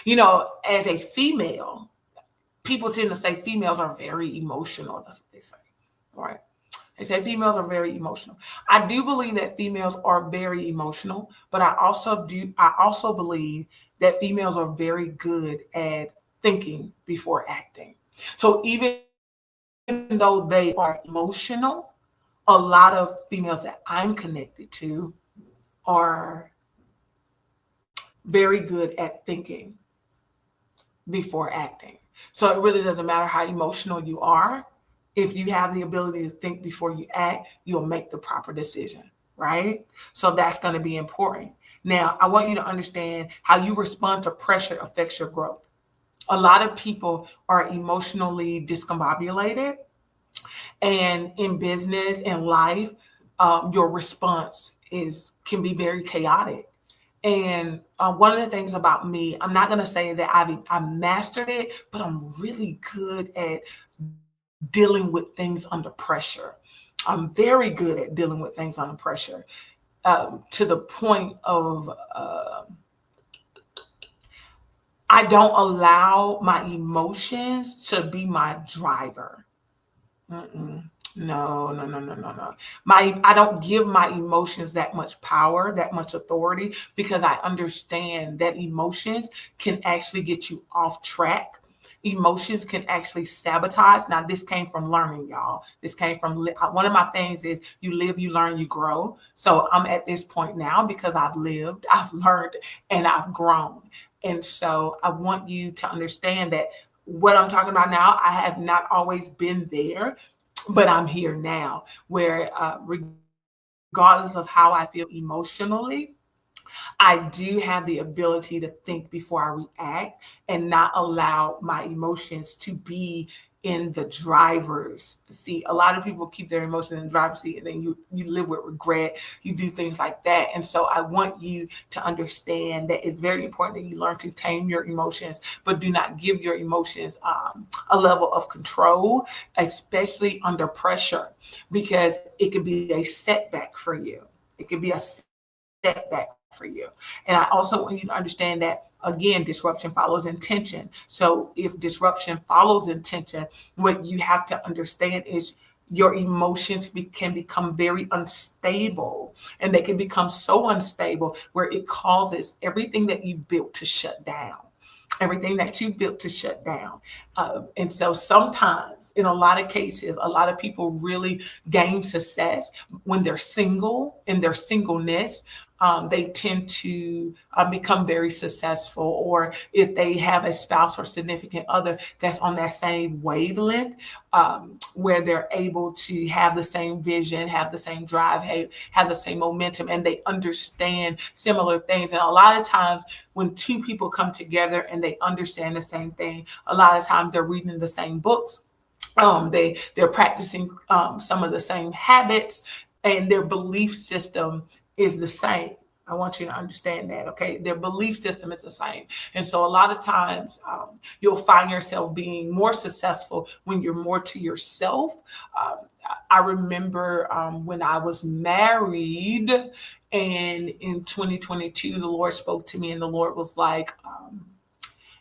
You know, as a female, people tend to say females are very emotional. That's what they say. All right. They say females are very emotional. I do believe that females are very emotional, but I also believe that females are very good at thinking before acting. So even though they are emotional, a lot of females that I'm connected to are very good at thinking before acting. So it really doesn't matter how emotional you are. If you have the ability to think before you act, you'll make the proper decision, right? So that's going to be important. Now, I want you to understand how you respond to pressure affects your growth. A lot of people are emotionally discombobulated, and in business and life, your response can be very chaotic. And one of the things about me, I'm not going to say that I've mastered it, but I'm really good at dealing with things under pressure. I'm very good at dealing with things under pressure to the point of I don't allow my emotions to be my driver. No. I don't give my emotions that much power, that much authority, because I understand that emotions can actually get you off track. Emotions can actually sabotage. Now, this came from learning, y'all. This came from one of my things is you live, you learn, you grow. So I'm at this point now because I've lived, I've learned, and I've grown. And so I want you to understand that what I'm talking about now, I have not always been there, but I'm here now, where regardless of how I feel emotionally, I do have the ability to think before I react and not allow my emotions to be in the driver's seat. A lot of people keep their emotions in the driver's seat, and then you live with regret. You do things like that. And so I want you to understand that it's very important that you learn to tame your emotions, but do not give your emotions a level of control, especially under pressure, because it could be a setback for you. It could be a setback for you. And I also want you to understand that, again, disruption follows intention. So if disruption follows intention, what you have to understand is your emotions can become very unstable, and they can become so unstable where it causes everything that you've built to shut down. Everything that you built to shut down. And so sometimes, in a lot of cases, a lot of people really gain success when they're single, in their singleness. They tend to become very successful, or if they have a spouse or significant other that's on that same wavelength, where they're able to have the same vision, have the same drive, have the same momentum, and they understand similar things. And a lot of times when two people come together and they understand the same thing, a lot of times they're reading the same books. They're practicing some of the same habits, and their belief system is the same. I want you to understand that, okay? Their belief system is the same. And so a lot of times you'll find yourself being more successful when you're more to yourself. I remember when I was married, and in 2022, the Lord spoke to me, and the Lord was like,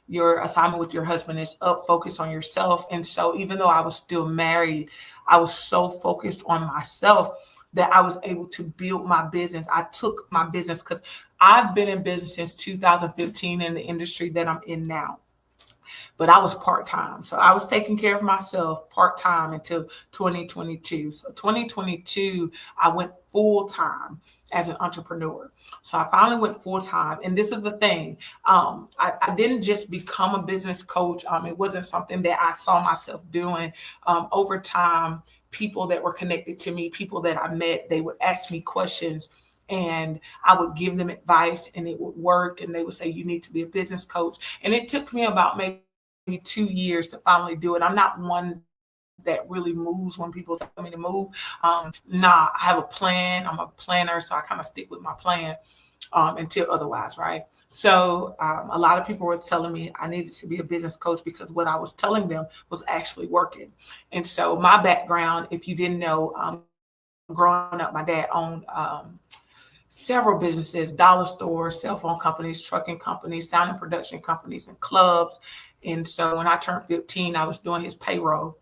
your assignment with your husband is up, focus on yourself. And so even though I was still married, I was so focused on myself that I was able to build my business. I took my business, because I've been in business since 2015 in the industry that I'm in now. But I was part-time. So I was taking care of myself part-time until 2022. So 2022, I went full-time as an entrepreneur. So I finally went full-time. And this is the thing. I didn't just become a business coach. It wasn't something that I saw myself doing. Over time, people that were connected to me, people that I met, they would ask me questions, and I would give them advice, and it would work. And they would say, you need to be a business coach. And it took me about maybe 2 years to finally do it. I'm not one that really moves when people tell me to move. I have a plan. I'm a planner, so I kind of stick with my plan until otherwise, right? So a lot of people were telling me I needed to be a business coach because what I was telling them was actually working. And so my background, if you didn't know, growing up, my dad owned several businesses: dollar stores, cell phone companies, trucking companies, sound and production companies, and clubs. And so when I turned 15, I was doing his payroll.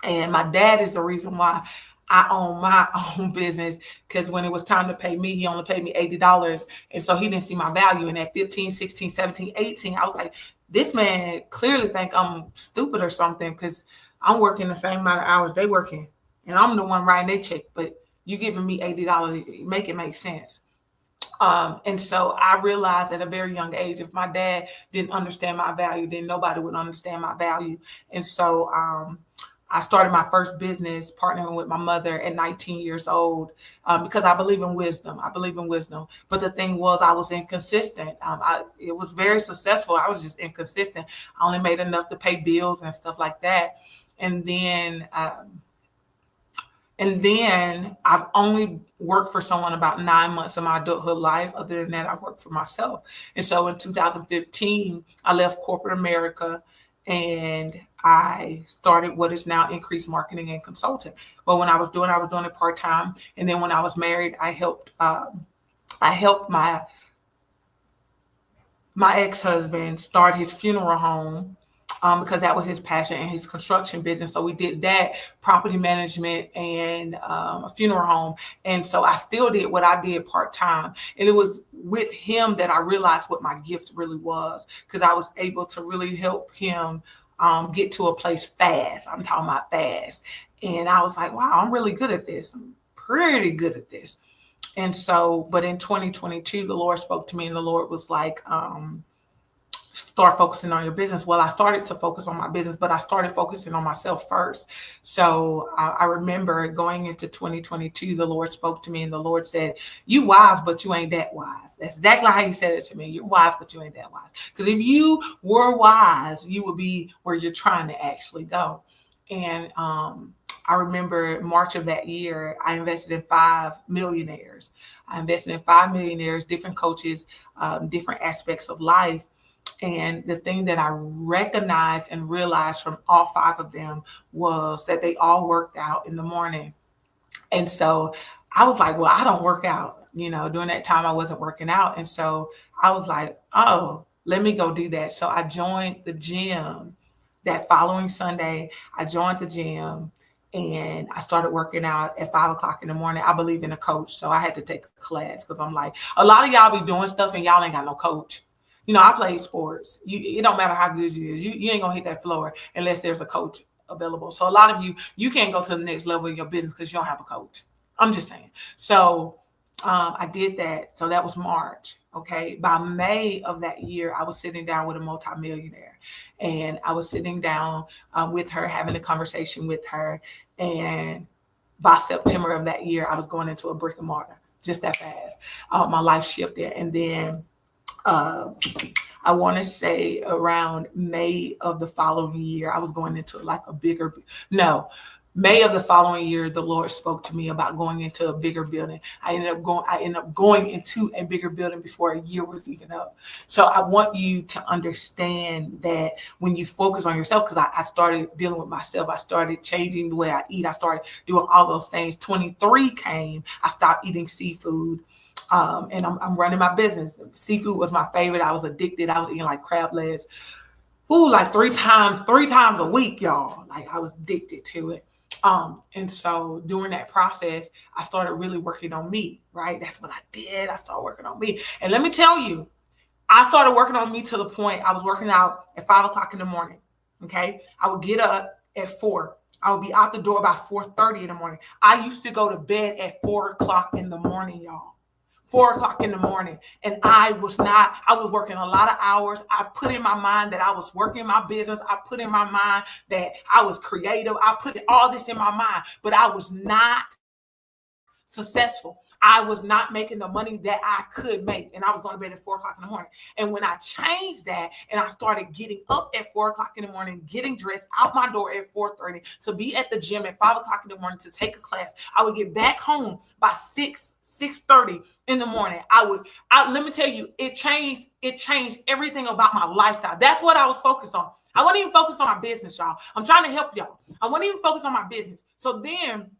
And my dad is the reason why I own my own business, because when it was time to pay me, he only paid me $80. And so he didn't see my value. And at 15, 16, 17, 18, I was like, this man clearly think I'm stupid or something, because I'm working the same amount of hours they working. And I'm the one writing their check, but you giving me $80, make it make sense. And so I realized at a very young age, if my dad didn't understand my value, then nobody would understand my value. And so I started my first business partnering with my mother at 19 years old, because I believe in wisdom. I believe in wisdom. But the thing was, I was inconsistent. It was very successful. I was just inconsistent. I only made enough to pay bills and stuff like that. And then I've only worked for someone about 9 months of my adulthood life. Other than that, I've worked for myself. And so in 2015, I left corporate America, and I started what is now Increased Marketing and Consulting. But when I was doing it part-time. And then when I was married, I helped my ex-husband start his funeral home, because that was his passion and his construction business. So we did that, property management, and a funeral home. And so I still did what I did part-time. And it was with him that I realized what my gift really was, because I was able to really help him get to a place fast. I'm talking about fast. And I was like, wow, I'm really good at this. I'm pretty good at this. And so, but in 2022, the Lord spoke to me, and the Lord was like, start focusing on your business. Well, I started to focus on my business, but I started focusing on myself first. So I remember going into 2022, the Lord spoke to me and the Lord said, you wise, but you ain't that wise. That's exactly how he said it to me. You're wise, but you ain't that wise. Because if you were wise, you would be where you're trying to actually go. And I remember March of that year, I invested in 5 millionaires. I invested in 5 millionaires, different coaches, different aspects of life. And the thing that I recognized and realized from all 5 of them was that they all worked out in the morning. And so I was like, well, I don't work out. During that time I wasn't working out. And so I was like, oh, let me go do that. So I joined the gym that following Sunday. I joined the gym and I started working out at 5 o'clock in the morning. I believe in a coach. So I had to take a class because I'm like, a lot of y'all be doing stuff and y'all ain't got no coach. I played sports. It don't matter how good you is. You ain't gonna hit that floor unless there's a coach available. So a lot of you can't go to the next level in your business because you don't have a coach. I'm just saying. So I did that. So that was March. Okay. By May of that year, I was sitting down with a multimillionaire and I was sitting down with her, having a conversation with her. And by September of that year, I was going into a brick and mortar just that fast. My life shifted. And then I want to say around May of the following year, I was going into like May of the following year, the Lord spoke to me about going into a bigger building. I ended up going into a bigger building before a year was even up. So I want you to understand that when you focus on yourself, because I started dealing with myself, I started changing the way I eat. I started doing all those things. 23 came, I stopped eating seafood. And I'm running my business. Seafood was my favorite. I was addicted. I was eating like crab legs. Like three times a week, y'all. Like I was addicted to it. And so during that process, I started really working on me, right? That's what I did. I started working on me. And let me tell you, I started working on me to the point I was working out at 5 o'clock in the morning. Okay. I would get up at 4. I would be out the door by 4:30 in the morning. I used to go to bed at 4 o'clock in the morning, y'all. 4 o'clock in the morning. And I was working a lot of hours. I put in my mind that I was working my business. I put in my mind that I was creative. I put all this in my mind, but I was not successful. I was not making the money that I could make. And I was going to bed at 4 o'clock in the morning. And when I changed that and I started getting up at 4 o'clock in the morning, getting dressed out my door at 4:30 to be at the gym at 5 o'clock in the morning to take a class, I would get back home by 6:30 in the morning. Let me tell you, it changed everything about my lifestyle. That's what I was focused on. I wasn't even focused on my business, y'all. I'm trying to help y'all. I wasn't even focused on my business. So then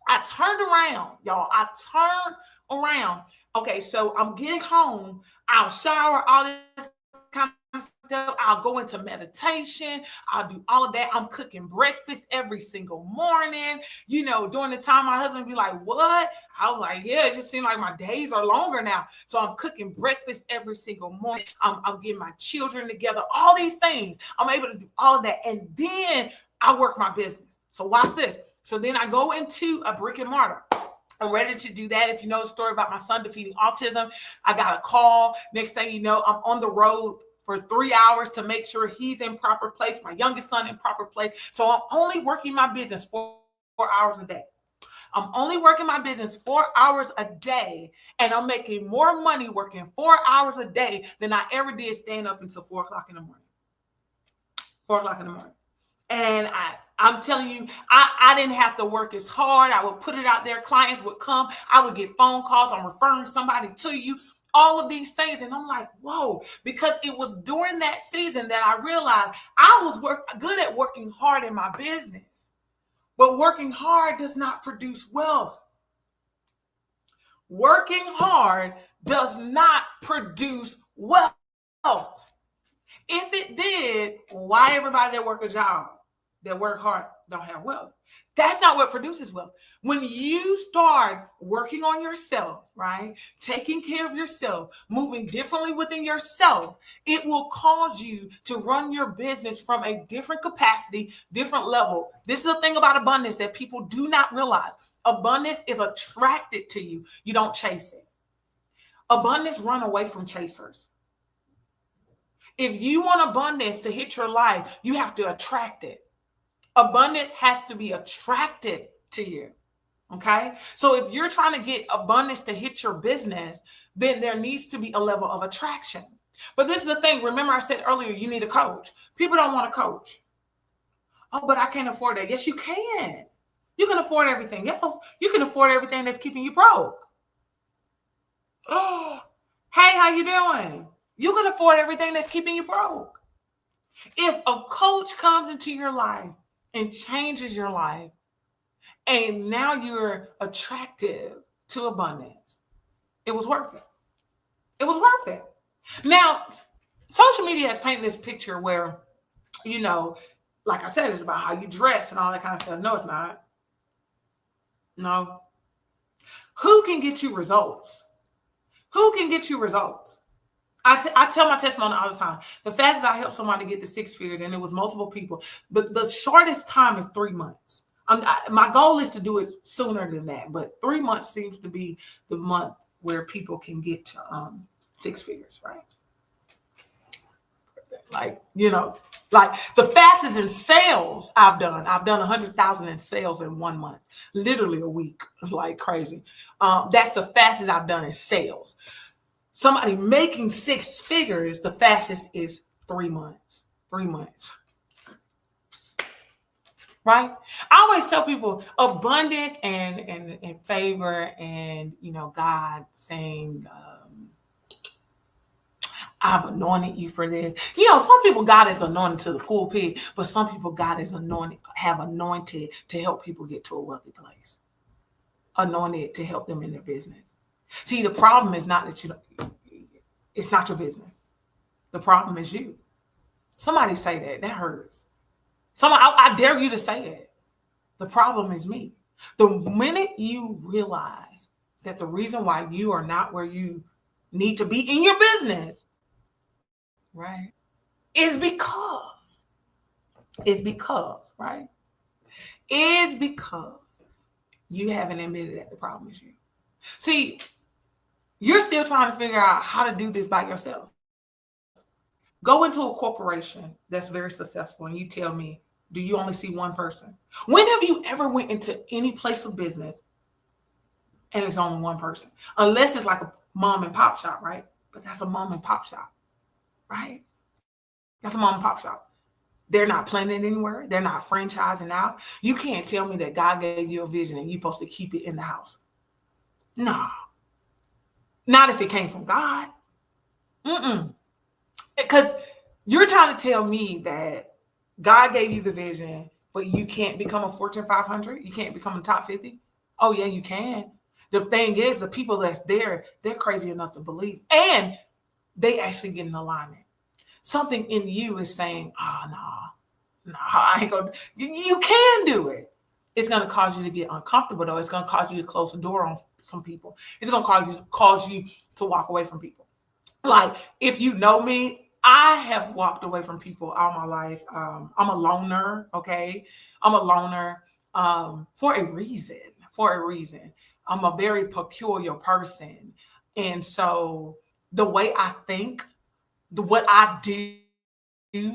I turned around, y'all. I turned around. Okay, so I'm getting home. I'll shower, all this kind of stuff. I'll go into meditation. I'll do all of that. I'm cooking breakfast every single morning. During the time my husband would be like, what? I was like, yeah, it just seems like my days are longer now. So I'm cooking breakfast every single morning. I'm getting my children together, all these things. I'm able to do all of that. And then I work my business. So watch this. So then I go into a brick and mortar. I'm ready to do that. If you know the story about my son defeating autism, I got a call. Next thing you know, I'm on the road for 3 hours to make sure he's in proper place, my youngest son in proper place. So I'm only working my business 4 hours a day. I'm only working my business 4 hours a day, and I'm making more money working 4 hours a day than I ever did staying up until 4 o'clock in the morning. 4 o'clock in the morning. And I'm telling you, I didn't have to work as hard. I would put it out there. Clients would come. I would get phone calls. I'm referring somebody to you. All of these things. And I'm like, whoa, because it was during that season that I realized I was good at working hard in my business. But working hard does not produce wealth. Working hard does not produce wealth. If it did, why everybody that work a job, that work hard, don't have wealth? That's not what produces wealth. When you start working on yourself, right? Taking care of yourself, moving differently within yourself, it will cause you to run your business from a different capacity, different level. This is the thing about abundance that people do not realize. Abundance is attracted to you. You don't chase it. Abundance run away from chasers. If you want abundance to hit your life, you have to attract it. Abundance has to be attracted to you. Okay. So if you're trying to get abundance to hit your business, then there needs to be a level of attraction. But this is the thing. Remember, I said earlier, you need a coach. People don't want a coach. Oh, but I can't afford that. Yes, you can. You can afford everything else. You can afford everything that's keeping you broke. Oh, hey, how you doing? You can afford everything that's keeping you broke. If a coach comes into your life and changes your life, and now you're attractive to abundance, it was worth it. It was worth it. Now, social media has painted this picture where, like I said, it's about how you dress and all that kind of stuff. No, it's not. No. Who can get you results? Who can get you results? I tell my testimony all the time. The fastest I helped somebody get to 6 figures, and it was multiple people. The shortest time is 3 months. My goal is to do it sooner than that, but 3 months seems to be the month where people can get to 6 figures, right? Like the fastest in sales I've done 100,000 in sales in 1 month, literally a week, like crazy. That's the fastest I've done in sales. Somebody making 6 figures, the fastest is 3 months. 3 months. Right? I always tell people abundance and favor and, God saying, I've anointed you for this. Some people God is anointed to the pulpit, but some people God is anointed to help people get to a wealthy place. Anointed to help them in their business. See, the problem is not that it's not your business. The problem is you. Somebody say that. That hurts. I dare you to say it. The problem is me. The minute you realize that the reason why you are not where you need to be in your business, right, is because, right? Is because you haven't admitted that the problem is you. See, you're still trying to figure out how to do this by yourself. Go into a corporation that's very successful and you tell me, do you only see one person? When have you ever went into any place of business and it's only one person? Unless it's like a mom and pop shop, right? But that's a mom and pop shop, right? That's a mom and pop shop. They're not planning anywhere. They're not franchising out. You can't tell me that God gave you a vision and you're supposed to keep it in the house. No. Not if it came from God. Because you're trying to tell me that God gave you the vision, but you can't become a Fortune 500? You can't become a top 50? Oh, yeah, you can. The thing is, the people that's there, they're crazy enough to believe. And they actually get in alignment. Something in you is saying, no, I ain't going to. You can do it. It's going to cause you to get uncomfortable, though. It's going to cause you to close the door on some people. It's going to cause you to walk away from people. Like, if you know me, I have walked away from people all my life. I'm a loner, okay? I'm a loner for a reason. I'm a very peculiar person. And so the way I think, what I do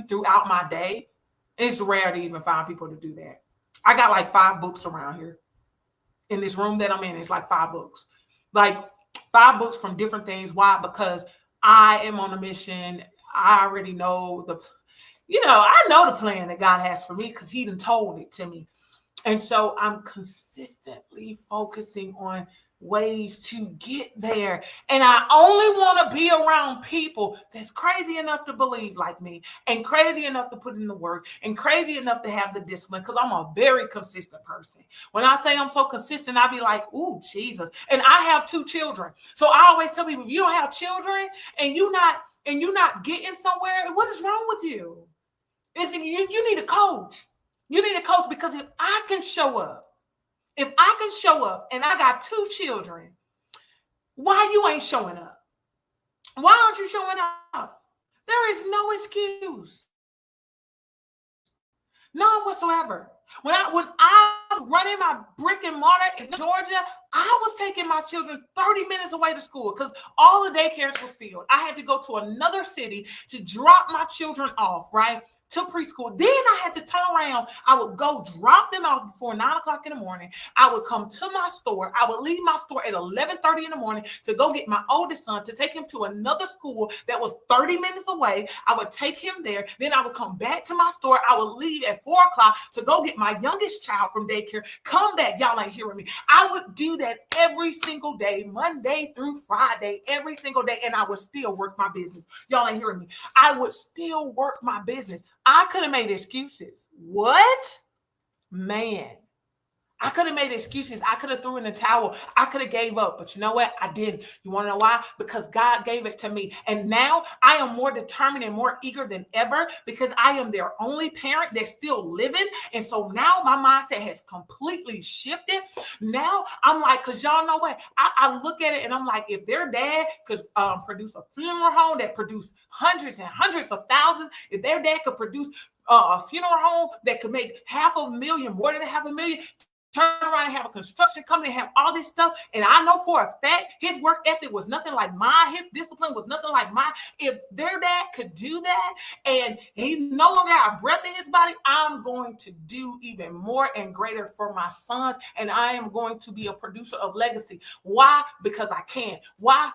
throughout my day, it's rare to even find people to do that. I got like 5 books around here. In this room that I'm in, it's like 5 books. Like 5 books from different things. Why? Because I am on a mission. I already know I know the plan that God has for me because he done told it to me. And so I'm consistently focusing on ways to get there. And I only want to be around people that's crazy enough to believe like me and crazy enough to put in the work and crazy enough to have the discipline because I'm a very consistent person. When I say I'm so consistent, I be like, ooh, Jesus. And I have 2 children. So I always tell people, if you don't have children and you're not getting somewhere, what is wrong with you? You need a coach. You need a coach because if I can show up and I got 2 children, why you ain't showing up? Why aren't you showing up? There is no excuse. None whatsoever. When I was running my brick and mortar in Georgia, I was taking my children 30 minutes away to school because all the daycares were filled. I had to go to another city to drop my children off, right? To preschool. Then I had to turn around. I would go drop them off before 9 o'clock in the morning. I would come to my store. I would leave my store at 11:30 in the morning to go get my oldest son to take him to another school that was 30 minutes away. I would take him there. Then I would come back to my store. I would leave at 4 o'clock to go get my youngest child from daycare. Come back. Y'all ain't hearing me. I would do that every single day, Monday through Friday, every single day. And I would still work my business. Y'all ain't hearing me. I would still work my business. I could have made excuses. What? Man, I could have made excuses. I could have threw in the towel. I could have gave up. But you know what? I didn't. You want to know why? Because God gave it to me. And now I am more determined and more eager than ever because I am their only parent. They're still living. And so now my mindset has completely shifted. Now I'm like, because y'all know what? I look at it and I'm like, if their dad could produce a funeral home that produced hundreds and hundreds of thousands, if their dad could produce a funeral home that could make $500,000, more than $500,000, turn around and have a construction company and have all this stuff. And I know for a fact his work ethic was nothing like mine. His discipline was nothing like mine. If their dad could do that and he no longer had breath in his body, I'm going to do even more and greater for my sons. And I am going to be a producer of legacy. Why? Because I can. Why?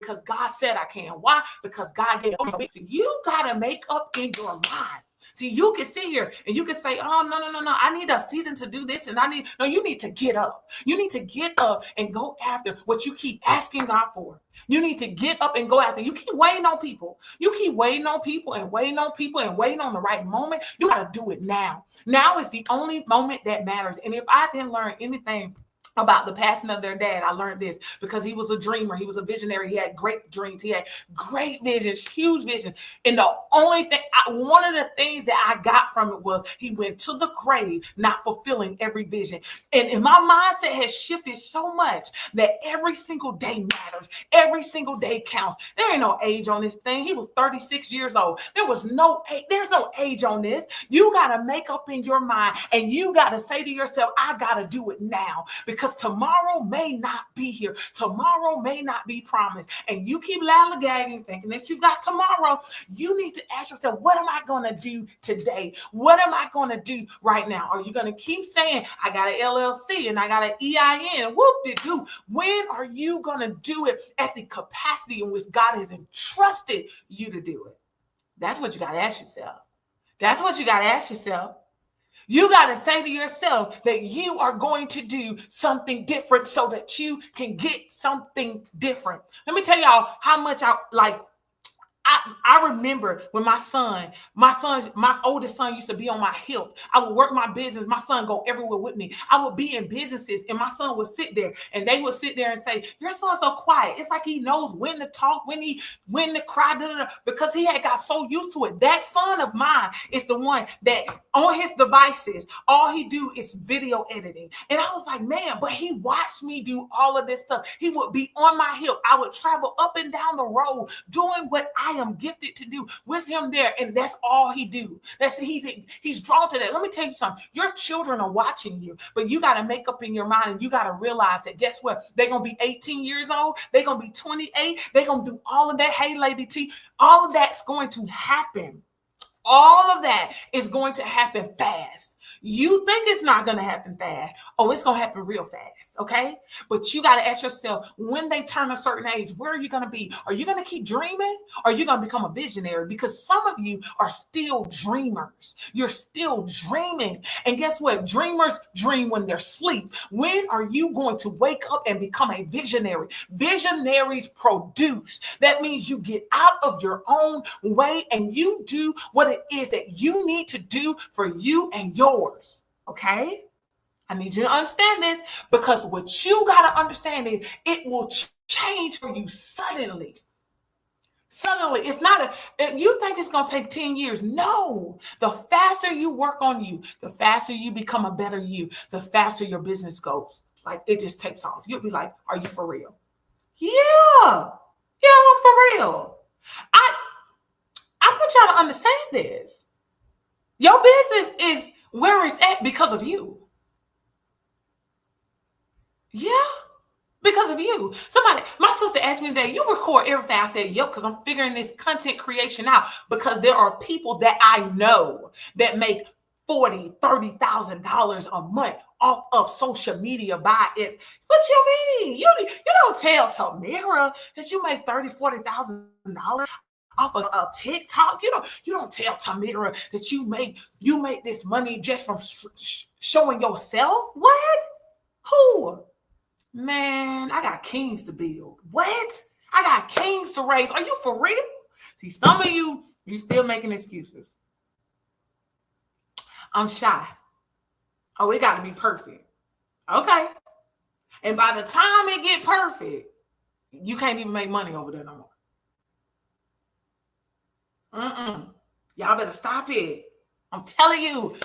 Because God said I can. Why? Because God gave me. You got to make up in your mind. See, you can sit here and you can say, oh, no. I need a season to do this. And you need to get up. You need to get up and go after what you keep asking God for. You need to get up and go after. You keep waiting on people. You keep waiting on people and waiting on people and waiting on the right moment. You got to do it now. Now is the only moment that matters. And if I didn't learn anything about the passing of their dad, I learned this because he was a dreamer. He was a visionary. He had great dreams. He had great visions, huge visions. And the only thing, one of the things that I got from it was he went to the grave, not fulfilling every vision. And my mindset has shifted so much that every single day matters. Every single day counts. There ain't no age on this thing. He was 36 years old. There's no age on this. You got to make up in your mind and you got to say to yourself, I got to do it now because tomorrow may not be here. Tomorrow may not be promised. And you keep lollygagging, thinking that you got tomorrow. You need to ask yourself, what am I going to do today? What am I going to do right now? Are you going to keep saying, I got an LLC and I got an EIN? Whoop-de-doo. When are you going to do it at the capacity in which God has entrusted you to do it? That's what you got to ask yourself. That's what you got to ask yourself. You got to say to yourself that you are going to do something different so that you can get something different. Let me tell y'all how much I remember when my oldest son used to be on my hip. I would work my business. My son go everywhere with me. I would be in businesses and my son would sit there and they would sit there and say, your son's so quiet. It's like he knows when to talk, when to cry, because he had got so used to it. That son of mine is the one that on his devices, all he do is video editing. And I was like, man, but he watched me do all of this stuff. He would be on my hip. I would travel up and down the road doing what I am gifted to do with him there, and that's all he do. He's drawn to that. Let me tell you something. Your children are watching you, but you got to make up in your mind and you got to realize that guess what? They're gonna be 18 years old. They're gonna be 28. They're gonna do all of that. Hey, Lady T, all of that's going to happen. All of that is going to happen fast. You think it's not going to happen fast. Oh, it's going to happen real fast. Okay. But you got to ask yourself, when they turn a certain age, where are you going to be? Are you going to keep dreaming? Or are you going to become a visionary? Because some of you are still dreamers. You're still dreaming. And guess what? Dreamers dream when they're asleep. When are you going to wake up and become a visionary? Visionaries produce. That means you get out of your own way and you do what it is that you need to do for you and yours. Okay? I need you to understand this, because what you got to understand is it will change for you suddenly. Suddenly, it's not you think it's going to take 10 years. No, the faster you work on you, the faster you become a better you, the faster your business goes. Like it just takes off. You'll be like, are you for real? Yeah, I'm for real. I want y'all to understand this. Your business is where it's at because of you. of you. My sister asked me today, you record everything? I said, yep, because I'm figuring this content creation out, because there are people that I know that make $40,000, $30,000 a month off of social media by it. What you mean? You don't tell Tamira that you make $30,000, $40,000 off of a TikTok. You don't tell Tamira that you make this money just from showing yourself. What? Who? Man, I got kings to build. What? I got kings to raise. Are you for real? See, some of you still making excuses. I'm shy. Oh, it got to be perfect. Okay. And by the time it get perfect, you can't even make money over there no more. Y'all better stop it. I'm telling you.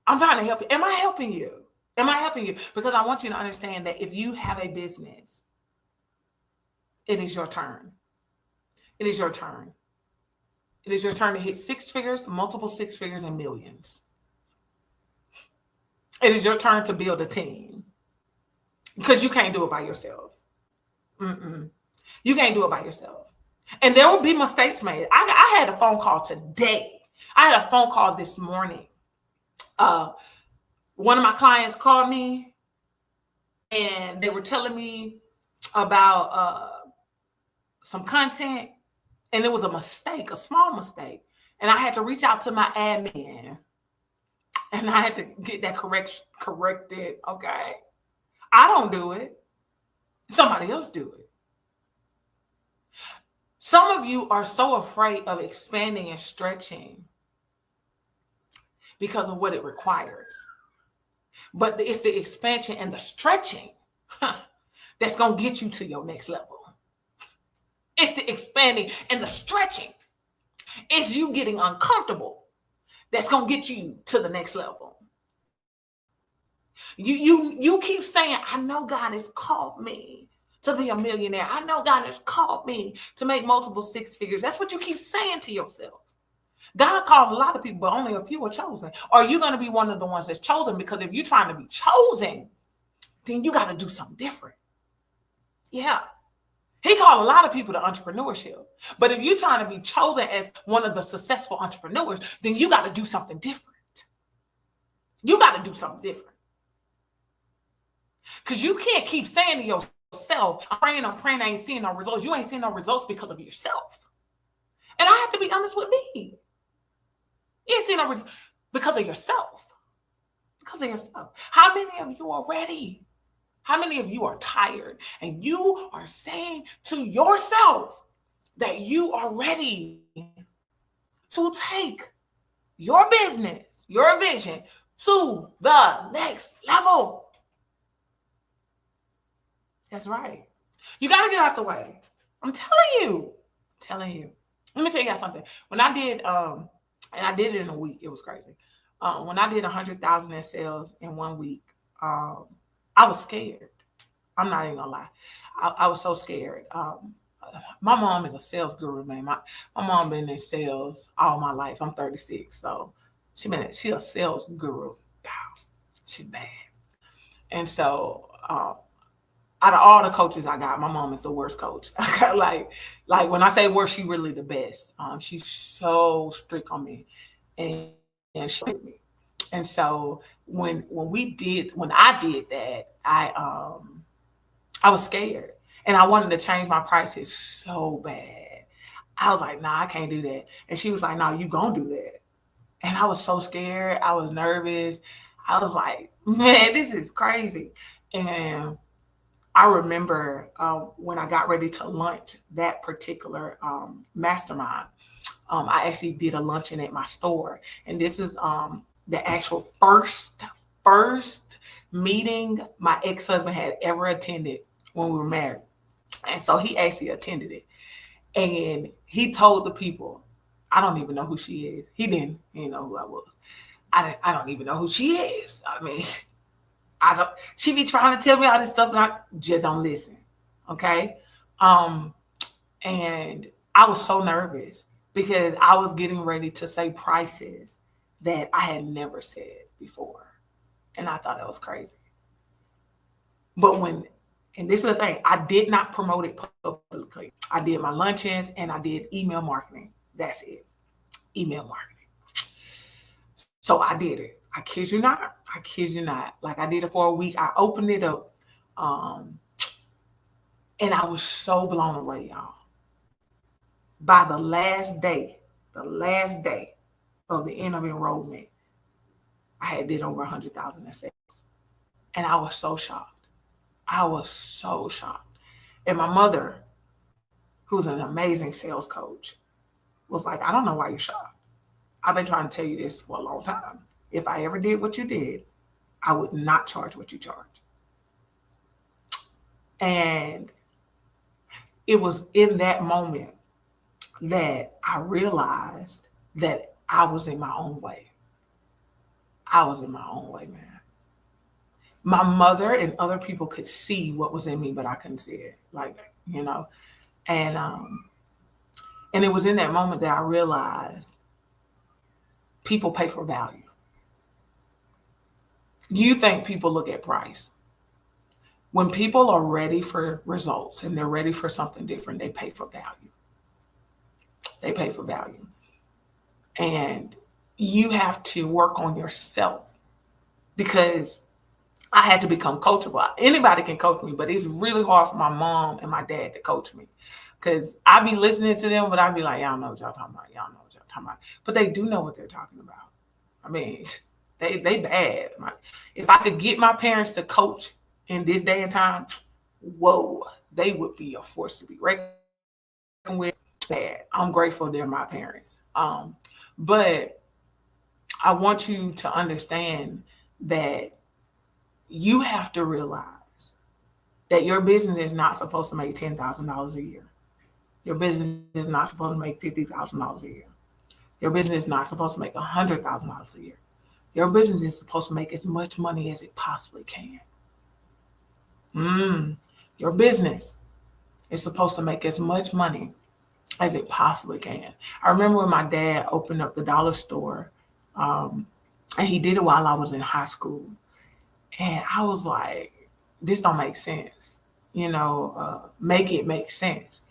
I'm trying to help you. Am I helping you? Am I helping you? Because I want you to understand that if you have a business, it is your turn. It is your turn. It is your turn to hit six figures, multiple six figures, and millions. It is your turn to build a team, because you can't do it by yourself. You can't do it by yourself. And there will be mistakes made. I had a phone call today. I had a phone call this morning. One of my clients called me and they were telling me about some content, and it was a mistake, a small mistake. And I had to reach out to my admin and I had to get that corrected. Okay. I don't do it. Somebody else do it. Some of you are so afraid of expanding and stretching because of what it requires. But it's the expansion and the stretching that's going to get you to your next level. It's the expanding and the stretching. It's you getting uncomfortable that's going to get you to the next level. You keep saying, I know God has called me to be a millionaire. I know God has called me to make multiple six figures. That's what you keep saying to yourself. God called a lot of people, but only a few are chosen. Are you going to be one of the ones that's chosen? Because if you're trying to be chosen, then you got to do something different. Yeah. He called a lot of people to entrepreneurship. But if you're trying to be chosen as one of the successful entrepreneurs, then you got to do something different. You got to do something different. Because you can't keep saying to yourself, I'm praying, I ain't seeing no results. You ain't seeing no results because of yourself. And I have to be honest with me. You ain't seeing no results because of yourself. Because of yourself. How many of you are ready? How many of you are tired and you are saying to yourself that you are ready to take your business, your vision to the next level? That's right. You got to get out the way. I'm telling you. Let me tell you guys something. When I did, and I did it in a week, it was crazy. When I did 100,000 in sales in 1 week, I was scared. I'm not even gonna lie. I was so scared. My mom is a sales guru, man. My mom been in sales all my life. I'm 36, so she's a sales guru. Wow, she's bad. And so, out of all the coaches I got, my mom is the worst coach. I got like when I say worst, she really the best. She's so strict on me, and she with me. And so when I did that, I was scared and I wanted to change my prices so bad. I was like, nah, I can't do that. And she was like, no, you gonna do that. And I was so scared. I was nervous. I was like, man, this is crazy. And I remember when I got ready to launch that particular mastermind, I actually did a luncheon at my store. And this is the actual first meeting my ex-husband had ever attended when we were married. And so he actually attended it. And he told the people, I don't even know who she is. He didn't know who I was. I don't even know who she is. I mean, she be trying to tell me all this stuff and I just don't listen. Okay. And I was so nervous because I was getting ready to say prices that I had never said before. And I thought that was crazy. But when And this is the thing, I did not promote it publicly. I did my luncheons and I did email marketing. That's it. Email marketing. So I did it. I kid you not. I kid you not. Like, I did it for a week. I opened it up. And I was so blown away, y'all. By the last day of the end of enrollment, I had did over 100,000 in sales. And I was so shocked. I was so shocked. And my mother, who's an amazing sales coach, was like, I don't know why you're shocked. I've been trying to tell you this for a long time. If I ever did what you did, I would not charge what you charge. And it was in that moment that I realized that I was in my own way. I was in my own way, man. My mother and other people could see what was in me, but I couldn't see it. Like, you know, and it was in that moment that I realized people pay for value. You think people look at price. When people are ready for results and they're ready for something different, they pay for value. They pay for value. And you have to work on yourself, because I had to become coachable. Anybody can coach me, but it's really hard for my mom and my dad to coach me, because I be listening to them, but I be like, y'all know what y'all talking about. Y'all know what y'all talking about. But they do know what they're talking about. I mean, they bad. If I could get my parents to coach in this day and time, whoa, they would be a force to be reckoned with. Bad. I'm grateful they're my parents. But I want you to understand that you have to realize that your business is not supposed to make $10,000 a year. Your business is not supposed to make $50,000 a year. Your business is not supposed to make $100,000 a year. Your business is supposed to make as much money as it possibly can. Your business is supposed to make as much money as it possibly can. I remember when my dad opened up the dollar store, and he did it while I was in high school. And I was like, this don't make sense. You know, make it make sense.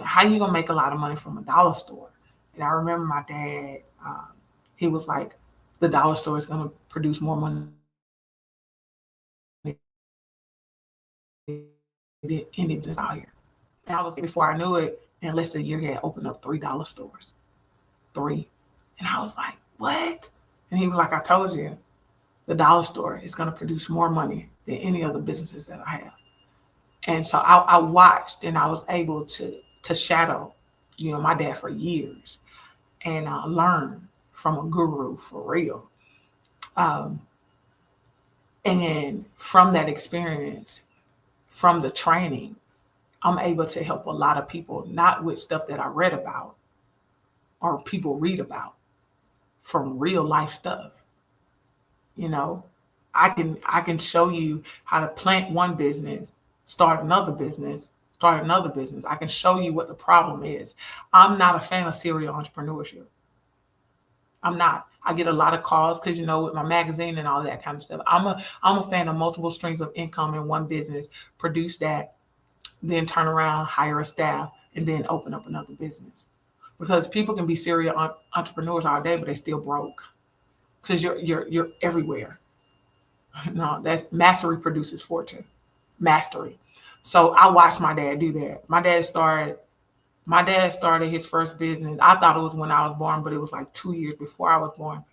How you gonna make a lot of money from a dollar store? And I remember my dad, he was like, the dollar store is gonna produce more money than any business out here. And I was, before I knew it, in less than a year, he had opened up $3 stores. 3. And I was like, what? And he was like, I told you, the dollar store is going to produce more money than any other businesses that I have. And so I watched, and I was able to shadow, you know, my dad for years, and learn from a guru for real. And then from that experience, from the training, I'm able to help a lot of people, not with stuff that I read about or people read about, from real life stuff. You know, I can show you how to plant one business, start another business. I can show you what the problem is. I'm not a fan of serial entrepreneurship. I'm not. I get a lot of calls because, you know, with my magazine and all that kind of stuff. I'm a fan of multiple streams of income in one business, produce that, then turn around, hire a staff, and then open up another business. Because people can be serial entrepreneurs all day, but they're still broke because you're everywhere. No, that's mastery produces fortune. Mastery. So I watched my dad do that. My dad started his first business. I thought it was when I was born, but it was like 2 years before I was born.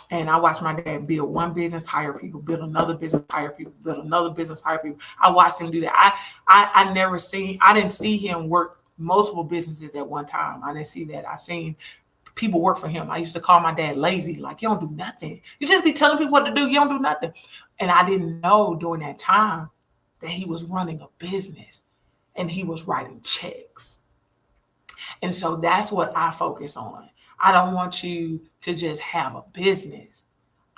And I watched my dad build one business, hire people, build another business, hire people, build another business, hire people. I watched him do that. I didn't see him work multiple businesses at one time. I didn't see that. I seen people work for him. I used to call my dad lazy, like, you don't do nothing. You just be telling people what to do. You don't do nothing. And I didn't know during that time that he was running a business and he was writing checks. And so that's what I focus on. I don't want you to just have a business.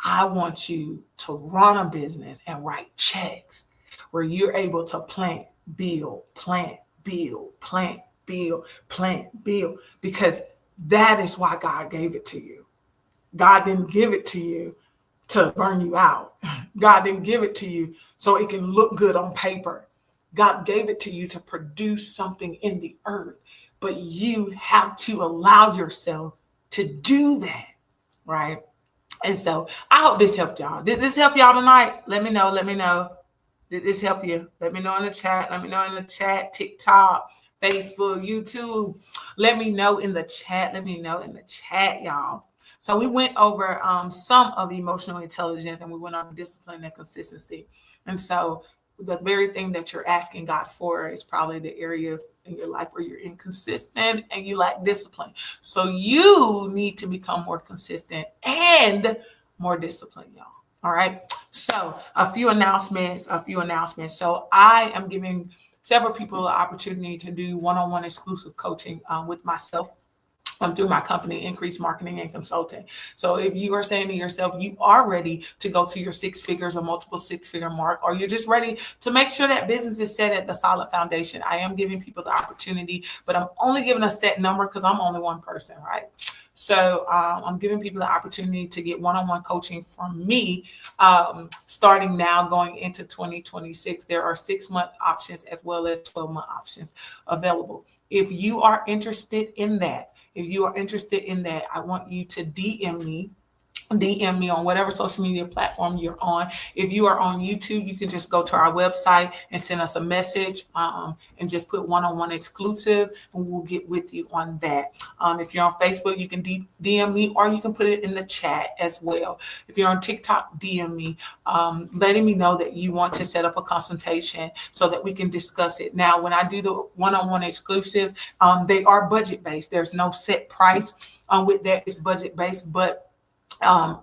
I want you to run a business and write checks where you're able to plant, build, because that is why God gave it to you. God didn't give it to you to burn you out. God didn't give it to you so it can look good on paper. God gave it to you to produce something in the earth, but you have to allow yourself to do that, right? And so I hope this helped y'all. Did this help y'all tonight? Let me know. Let me know. Did this help you? Let me know in the chat. Let me know in the chat. TikTok, Facebook, YouTube. Let me know in the chat. Let me know in the chat, y'all. So we went over some of emotional intelligence, and we went over discipline and consistency. And so the very thing that you're asking God for is probably the area in your life where you're inconsistent and you lack discipline. So you need to become more consistent and more disciplined, y'all. All right. So a few announcements. So I am giving several people the opportunity to do one-on-one exclusive coaching with myself through my company, Increase Marketing and Consulting. So if you are saying to yourself, you are ready to go to your 6 figures or multiple 6-figure mark, or you're just ready to make sure that business is set at the solid foundation, I am giving people the opportunity, but I'm only giving a set number because I'm only one person, right? So I'm giving people the opportunity to get one-on-one coaching from me starting now going into 2026. There are 6-month options as well as 12-month options available. If you are interested in that, I want you to DM me on whatever social media platform you're on. If you are on YouTube, you can just go to our website and send us a message and just put one-on-one exclusive, and we'll get with you on that. If you're on Facebook, you can DM me, or you can put it in the chat as well. If you're on TikTok, DM me, letting me know that you want to set up a consultation so that we can discuss it. Now, when I do the one-on-one exclusive, they are budget-based. There's no set price with that. It's budget-based, but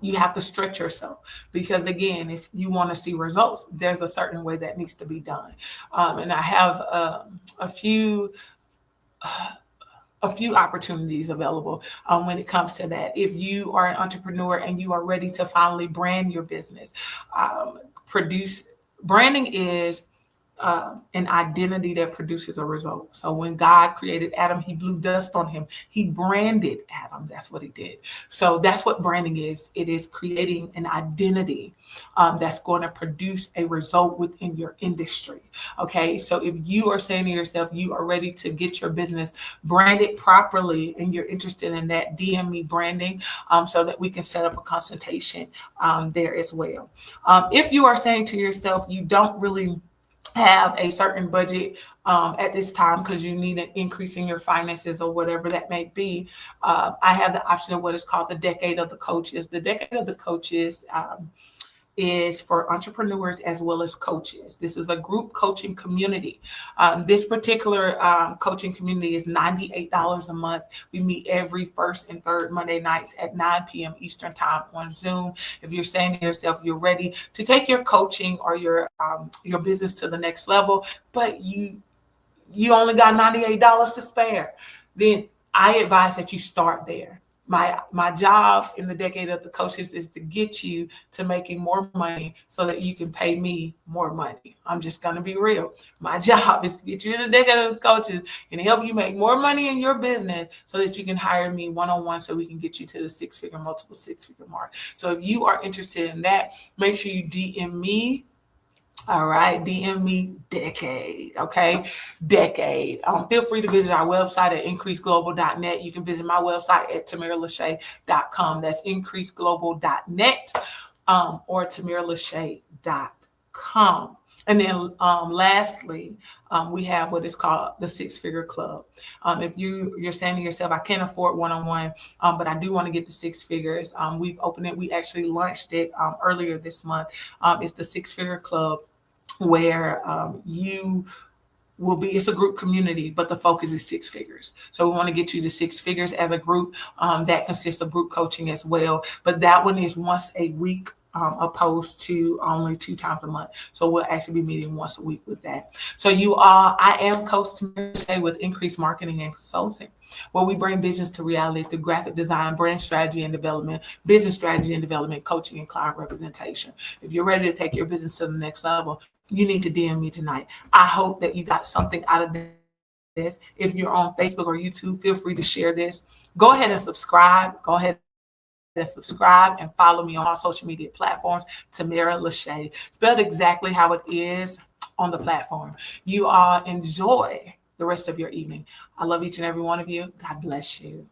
you have to stretch yourself, because again, if you want to see results, there's a certain way that needs to be done. And I have a few opportunities available when it comes to that. If you are an entrepreneur and you are ready to finally brand your business, branding is an identity that produces a result. So when God created Adam, he blew dust on him. He branded Adam. That's what he did. So that's what branding is. It is creating an identity that's going to produce a result within your industry. Okay. So if you are saying to yourself, you are ready to get your business branded properly and you're interested in that, DM me branding so that we can set up a consultation there as well. If you are saying to yourself, you don't really have a certain budget at this time because you need an increase in your finances or whatever that may be, I have the option of what is called the Decade of the Coaches. The Decade of the Coaches is for entrepreneurs as well as coaches. This is a group coaching community. This particular coaching community is $98 a month. We meet every first and third Monday nights at 9 p.m. Eastern time on Zoom. If you're saying to yourself, you're ready to take your coaching or your business to the next level, but you only got $98 to spare, then I advise that you start there. My job in the Decade of the Coaches is to get you to making more money so that you can pay me more money. I'm just going to be real. My job is to get you in the Decade of the Coaches and help you make more money in your business so that you can hire me one-on-one so we can get you to the 6-figure, multiple 6-figure mark. So if you are interested in that, make sure you DM me. All right, DM me Decade, okay? Decade. Feel free to visit our website at increaseglobal.net. You can visit my website at tamiralachey.com. That's increaseglobal.net or tamiralachey.com. And then lastly, we have what is called the 6-figure club. If you're saying to yourself, I can't afford one-on-one, but I do want to get the 6 figures. We've opened it. We actually launched it earlier this month. It's the 6-figure club, where it's a group community, but the focus is 6 figures. So we want to get you to 6 figures as a group. That consists of group coaching as well. But that one is once a week, opposed to only 2 times a month. So we'll actually be meeting once a week with that. So I am Coach Tamira with Increased Marketing and Consulting, where we bring business to reality through graphic design, brand strategy and development, business strategy and development, coaching, and client representation. If you're ready to take your business to the next level, you need to DM me tonight. I hope that you got something out of this. If you're on Facebook or YouTube, feel free to share this. Go ahead and subscribe. And follow me on all social media platforms, Tamira Lachey, spelled exactly how it is on the platform. You all enjoy the rest of your evening. I love each and every one of you. God bless you.